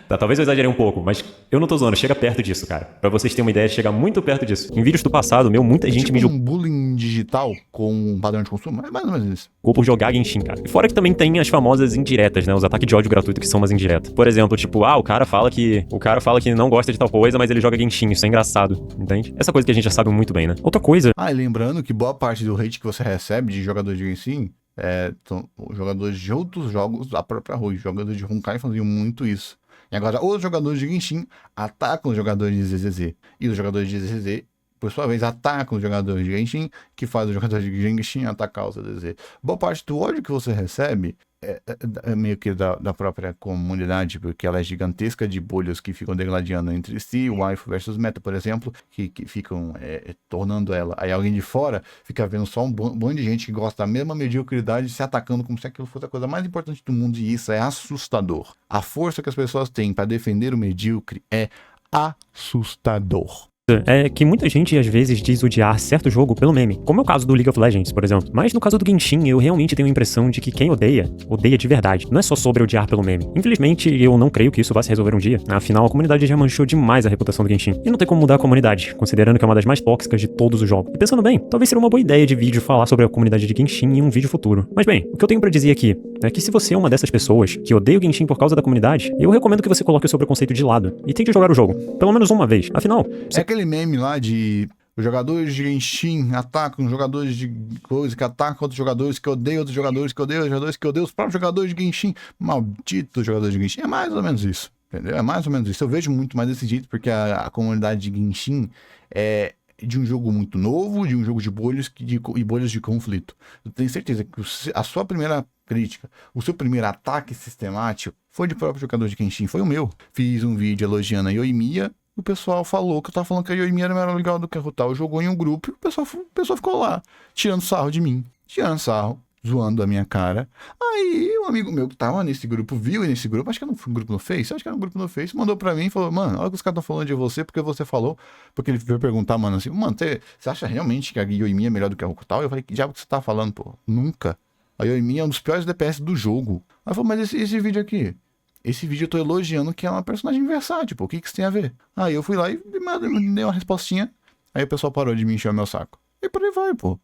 Tá, talvez eu exagerei um pouco, mas eu não tô zoando, chega perto disso, cara. Pra vocês terem uma ideia, chega muito perto disso. Em vídeos do passado, muita gente tipo me um bullying digital com um padrão de consumo, é mais ou menos isso. julgou por jogar Genshin, cara. E fora que também tem as famosas indiretas, né? Os ataques de ódio gratuito que são umas indiretas. Por exemplo, tipo, o cara fala que não gosta de tal coisa, mas ele joga Genshin, isso é engraçado, entende? Essa coisa que a gente já sabe muito bem, né? Outra coisa... E lembrando que boa parte do hate que você recebe de jogadores de Genshin são jogadores de outros jogos da própria rua. Jogadores de Honkai faziam muito isso. E agora os jogadores de Genshin atacam os jogadores de ZZZ. E os jogadores de ZZZ, por sua vez, atacam os jogadores de Genshin, que faz os jogadores de Genshin atacar os ZZZ. Boa parte do ódio que você recebe é meio que da própria comunidade, porque ela é gigantesca de bolhas que ficam degladiando entre si, waifu versus meta, por exemplo, que ficam tornando ela. Aí alguém de fora fica vendo só um bando de gente que gosta da mesma mediocridade se atacando como se aquilo fosse a coisa mais importante do mundo, e isso é assustador. A força que as pessoas têm para defender o medíocre é assustador. É que muita gente às vezes diz odiar certo jogo pelo meme, como é o caso do League of Legends, por exemplo. Mas no caso do Genshin, eu realmente tenho a impressão de que quem odeia de verdade. Não é só sobre odiar pelo meme. Infelizmente, eu não creio que isso vá se resolver um dia. Afinal, a comunidade já manchou demais a reputação do Genshin. E não tem como mudar a comunidade, considerando que é uma das mais tóxicas de todos os jogos. E pensando bem, talvez seria uma boa ideia de vídeo falar sobre a comunidade de Genshin em um vídeo futuro. Mas bem, o que eu tenho pra dizer aqui é que se você é uma dessas pessoas que odeia o Genshin por causa da comunidade, eu recomendo que você coloque o seu preconceito de lado e tente jogar o jogo, pelo menos uma vez. Afinal... É aquele meme lá de os jogadores de Genshin atacam jogadores de coisa, que atacam outros jogadores, que odeiam outros jogadores, que odeiam os jogadores, que odeiam os próprios jogadores de Genshin. Malditos jogadores de Genshin. É mais ou menos isso, entendeu? É mais ou menos isso. Eu vejo muito mais desse jeito, porque a comunidade de Genshin é de um jogo muito novo, de um jogo de bolhas e bolhas de conflito. Eu tenho certeza que a sua primeira crítica, o seu primeiro ataque sistemático foi de próprio jogador de Genshin, foi o meu. Fiz um vídeo elogiando a Yoimiya. O pessoal falou que eu tava falando que a Yoimiya era mais legal do que a Rutal. Jogou em um grupo e o pessoal ficou lá, tirando sarro de mim. Tirando sarro, zoando a minha cara. Aí um amigo meu que tava nesse grupo, viu nesse grupo, acho que era um grupo no Face, mandou pra mim e falou, mano, olha que os caras estão falando de você, porque você falou. Porque ele veio perguntar, mano, assim, mano, você acha realmente que a Yoimiya é melhor do que a Rutal? Eu falei, que diabo que você tá falando, pô? Nunca. A Yoimiya é um dos piores DPS do jogo. Aí falou, mas esse vídeo aqui... esse vídeo eu tô elogiando que é uma personagem versátil, pô, o que isso tem a ver? Aí eu fui lá e dei uma respostinha, aí o pessoal parou de me encher o meu saco. E por aí vai, pô.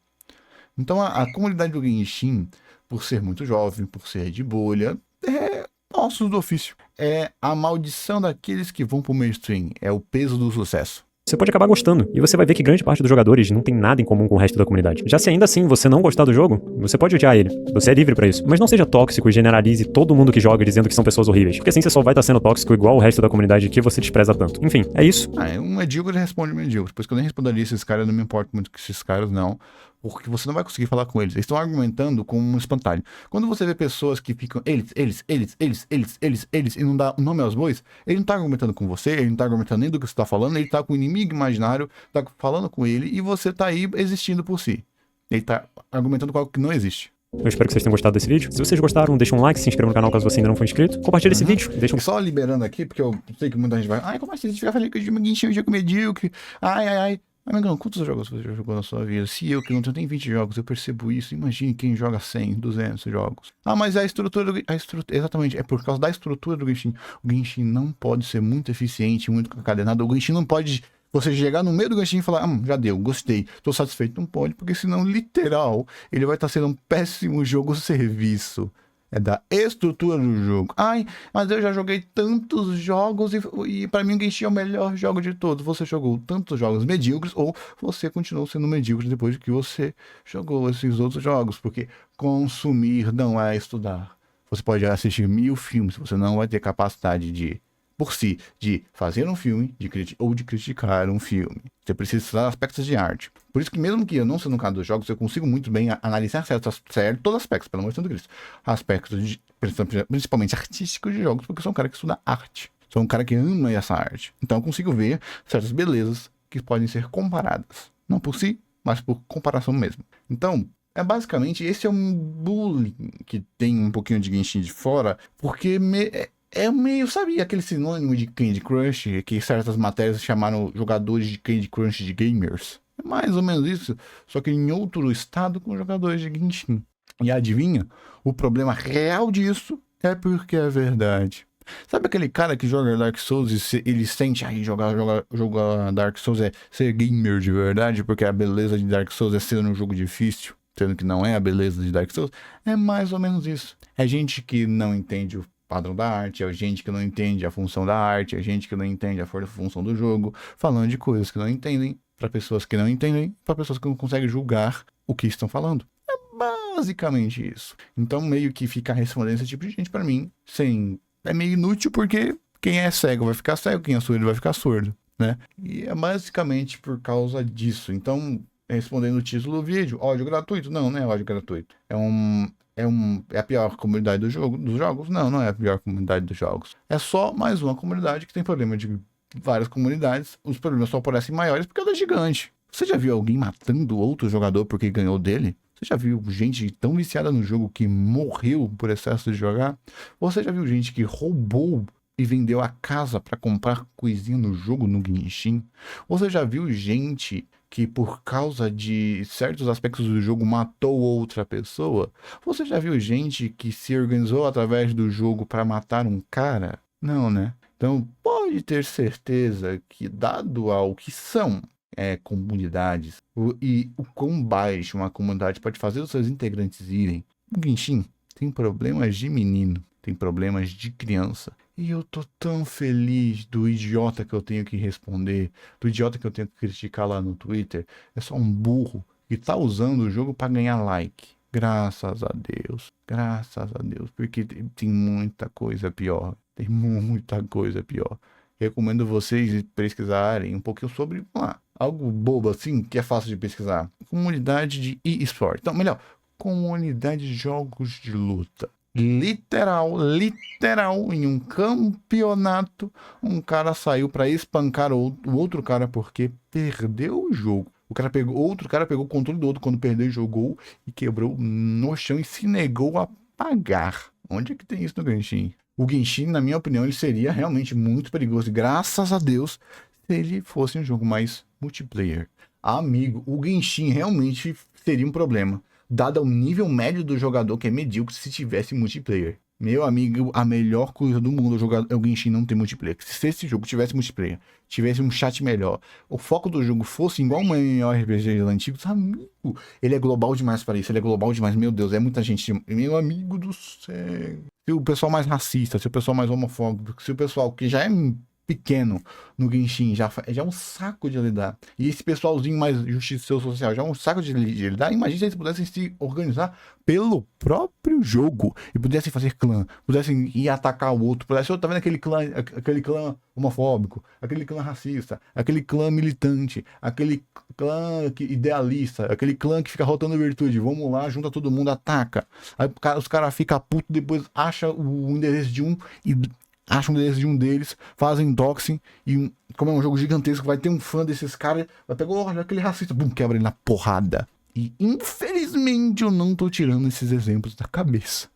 Então a comunidade do Genshin, por ser muito jovem, por ser de bolha, é ossos do ofício. É a maldição daqueles que vão pro mainstream, é o peso do sucesso. Você pode acabar gostando, e você vai ver que grande parte dos jogadores não tem nada em comum com o resto da comunidade. Já se ainda assim você não gostar do jogo, você pode odiar ele. Você é livre pra isso. Mas não seja tóxico e generalize todo mundo que joga dizendo que são pessoas horríveis. Porque assim você só vai estar sendo tóxico igual o resto da comunidade que você despreza tanto. Enfim, é isso. Um medíocre responde medíocre. Por isso que eu nem responderia esses caras, eu não me importo muito com esses caras, não. Porque você não vai conseguir falar com eles. Eles estão argumentando com um espantalho. Quando você vê pessoas que ficam eles, e não dá nome aos bois, ele não tá argumentando com você, ele não tá argumentando nem do que você tá falando, ele tá com o inimigo imaginário, tá falando com ele, e você tá aí existindo por si. Ele tá argumentando com algo que não existe. Eu espero que vocês tenham gostado desse vídeo. Se vocês gostaram, deixa um like, se inscreva no canal caso você ainda não for inscrito. Compartilha esse vídeo, deixa um... E só liberando aqui, porque eu sei que muita gente vai... Ai, como assim? Você fica falando que o Genshin é um jogo medíocre. Ai. Amigão, quantos jogos você já jogou na sua vida? Se eu, que não tenho nem 20 jogos, eu percebo isso. Imagine quem joga 100, 200 jogos. Ah, mas a estrutura do... Exatamente, é por causa da estrutura do Genshin. O Genshin não pode ser muito eficiente, muito concadenado. O Genshin não pode... Você chegar no meio do Genshin e falar, já deu, gostei, tô satisfeito. Não pode, porque senão, literal, ele vai estar sendo um péssimo jogo-serviço. É da estrutura do jogo. Ai, mas eu já joguei tantos jogos e para mim o Genshin é o melhor jogo de todos. Você jogou tantos jogos medíocres ou você continuou sendo medíocre depois que você jogou esses outros jogos. Porque consumir não é estudar. Você pode assistir 1000 filmes, você não vai ter capacidade de, por si, de fazer um filme ou de criticar um filme. Você precisa estudar aspectos de arte. Por isso que mesmo que eu não sendo no caso dos jogos, eu consigo muito bem analisar certos aspectos, pelo amor de Cristo. Aspectos, principalmente artísticos de jogos, porque eu sou um cara que estuda arte. Sou um cara que ama essa arte. Então eu consigo ver certas belezas que podem ser comparadas. Não por si, mas por comparação mesmo. Então, basicamente, esse é um bullying que tem um pouquinho de Genshin de fora, porque é meio, sabe, aquele sinônimo de Candy Crush, que certas matérias chamaram jogadores de Candy Crush de gamers. É mais ou menos isso, só que em outro estado com jogadores de Genshin. E adivinha? O problema real disso é porque é verdade. Sabe aquele cara que joga Dark Souls e ele sente aí jogar Dark Souls é ser gamer de verdade, porque a beleza de Dark Souls é ser um jogo difícil, sendo que não é a beleza de Dark Souls? É mais ou menos isso. É gente que não entende o padrão da arte, é gente que não entende a função da arte, é gente que não entende a função do jogo, falando de coisas que não entendem, para pessoas que não entendem, para pessoas que não conseguem julgar o que estão falando. É basicamente isso. Então, meio que ficar respondendo esse tipo de gente, para mim, é meio inútil, porque quem é cego vai ficar cego, quem é surdo vai ficar surdo, né? E é basicamente por causa disso. Então, respondendo o título do vídeo, ódio gratuito? Não é ódio gratuito. É a pior comunidade dos jogos? Não é a pior comunidade dos jogos. É só mais uma comunidade que tem problema de várias comunidades. Os problemas só aparecem maiores porque ela é gigante. Você já viu alguém matando outro jogador porque ganhou dele? Você já viu gente tão viciada no jogo que morreu por excesso de jogar? Você já viu gente que roubou e vendeu a casa para comprar coisinha no jogo no Genshin? Você já viu gente que por causa de certos aspectos do jogo matou outra pessoa? Você já viu gente que se organizou através do jogo para matar um cara? Não, né? Então pode ter certeza que, dado ao que são comunidades e o quão baixo uma comunidade pode fazer os seus integrantes irem, o Genshin tem problemas de menino, tem problemas de criança. E eu tô tão feliz do idiota que eu tenho que responder, do idiota que eu tenho que criticar lá no Twitter. É só um burro que tá usando o jogo para ganhar like. Graças a Deus, porque tem muita coisa pior. Tem muita coisa pior. Recomendo vocês pesquisarem um pouquinho sobre algo bobo assim, que é fácil de pesquisar. Comunidade de eSport. Então, melhor, comunidade de jogos de luta. Literal, em um campeonato, um cara saiu para espancar o outro cara porque perdeu o jogo. Outro cara pegou o controle do outro quando perdeu e jogou e quebrou no chão e se negou a pagar. Onde é que tem isso no Genshin? O Genshin, na minha opinião, ele seria realmente muito perigoso. Graças a Deus, se ele fosse um jogo mais multiplayer. Amigo, o Genshin realmente seria um problema, dado o nível médio do jogador, que é medíocre, se tivesse multiplayer. Meu amigo, a melhor coisa do mundo é o Genshin não ter multiplayer. Se esse jogo tivesse multiplayer, tivesse um chat melhor, o foco do jogo fosse igual um MMORPG antigo, amigo, ele é global demais para isso, ele é global demais, meu Deus, é muita gente, meu amigo do céu. Se o pessoal mais racista, se o pessoal mais homofóbico, se o pessoal que já é pequeno no Genshin, já é um saco de lidar. E esse pessoalzinho mais justiceiro social já é um saco de lidar. Imagina se eles pudessem se organizar pelo próprio jogo e pudessem fazer clã, pudessem ir atacar o outro, pudessem, tá vendo aquele clã homofóbico, aquele clã racista, aquele clã militante, aquele clã idealista, aquele clã que fica rotando virtude, vamos lá, junta todo mundo, ataca. Aí os caras ficam putos, depois acha o endereço de um e acham o endereço de um deles, fazem doxing e como é um jogo gigantesco, vai ter um fã desses caras, vai pegar, olha, aquele racista, bum, quebra ele na porrada. E infelizmente eu não tô tirando esses exemplos da cabeça.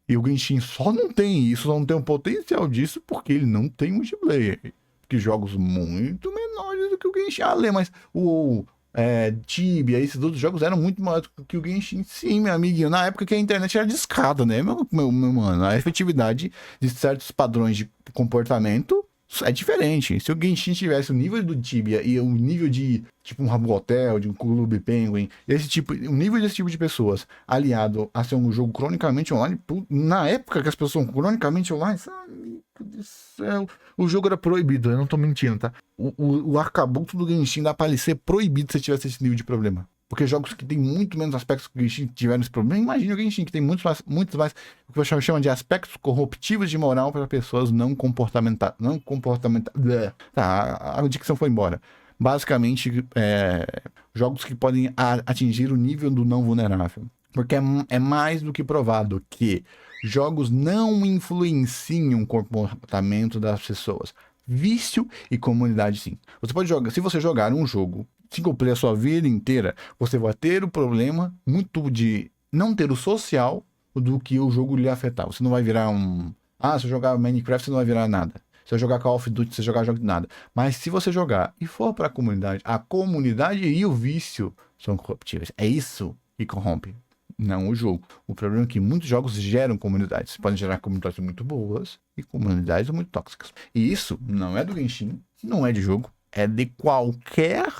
E o Genshin só não tem isso, só não tem o potencial disso porque ele não tem multiplayer. Porque jogos muito menores do que o Genshin. Mas o Tibia, esses outros jogos eram muito maiores do que o Genshin. Sim, meu amiguinho. Na época que a internet era discada, né, meu mano? A efetividade de certos padrões de comportamento é diferente. Se o Genshin tivesse o nível do Tibia e o nível de, tipo, um Rabu Hotel, de um Clube Penguin, o nível desse tipo de pessoas, aliado a ser um jogo cronicamente online, na época que as pessoas são cronicamente online, amigo do céu, o jogo era proibido, eu não tô mentindo, tá? O arcabouço do Genshin dá pra ele ser proibido se tivesse esse nível de problema. Porque jogos que tem muito menos aspectos que o Genshin tiveram esse problema, imagina o Genshin que tem muitos mais, o que o pessoal chama de aspectos corruptivos de moral para pessoas não comportamentais. Tá, a dicção foi embora. Basicamente, jogos que podem atingir o nível do não vulnerável. Porque é mais do que provado que jogos não influenciam o comportamento das pessoas. Vício e comunidade, sim. Você pode jogar, se você jogar um jogo single player a sua vida inteira, você vai ter o problema muito de não ter o social do que o jogo lhe afetar. Você não vai virar se eu jogar Minecraft, você não vai virar nada. Se eu jogar Call of Duty, você jogar jogo de nada. Mas se você jogar e for para a comunidade e o vício são corruptíveis. É isso que corrompe, não o jogo. O problema é que muitos jogos geram comunidades. Podem gerar comunidades muito boas e comunidades muito tóxicas. E isso não é do Genshin, não é de jogo, é de qualquer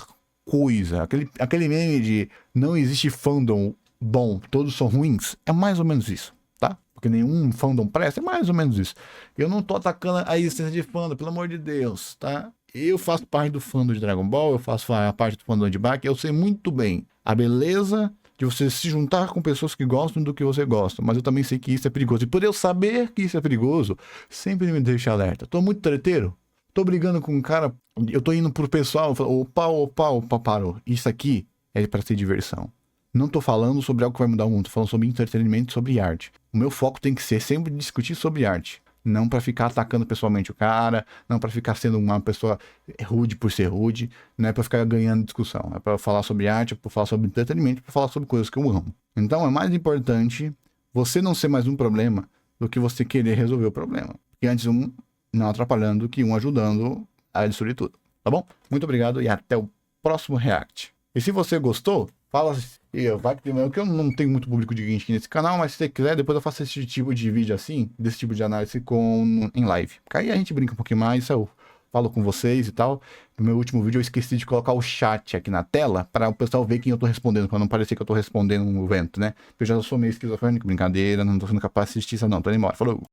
coisa. Aquele meme de não existe fandom bom, todos são ruins, é mais ou menos isso, tá? Porque nenhum fandom presta, é mais ou menos isso. Eu não tô atacando a existência de fandom, pelo amor de Deus, tá? Eu faço parte do fandom de Dragon Ball, eu faço a parte do fandom de Baki, eu sei muito bem a beleza de você se juntar com pessoas que gostam do que você gosta, mas eu também sei que isso é perigoso. E por eu saber que isso é perigoso, sempre me deixa alerta. Tô muito treteiro? Tô brigando com um cara, eu tô indo pro pessoal, eu falo, opa, parou. Isso aqui é pra ser diversão. Não tô falando sobre algo que vai mudar o mundo, tô falando sobre entretenimento, sobre arte. O meu foco tem que ser sempre discutir sobre arte. Não pra ficar atacando pessoalmente o cara, não pra ficar sendo uma pessoa rude por ser rude, não é pra ficar ganhando discussão. É pra falar sobre arte, é pra falar sobre entretenimento, é pra falar sobre coisas que eu amo. Então é mais importante você não ser mais um problema do que você querer resolver o problema. Porque antes não atrapalhando que um ajudando a destruir tudo, tá bom? Muito obrigado e até o próximo React. E se você gostou, fala, vai que eu não tenho muito público de Genshin nesse canal, mas se você quiser, depois eu faço esse tipo de vídeo assim, desse tipo de análise em live. Aí a gente brinca um pouquinho mais, eu falo com vocês e tal. No meu último vídeo eu esqueci de colocar o chat aqui na tela para o pessoal ver quem eu tô respondendo, para não parecer que eu tô respondendo no vento, né? Porque eu já sou meio esquizofrênico, brincadeira, não tô sendo capaz de assistir isso não, tô indo embora, falou!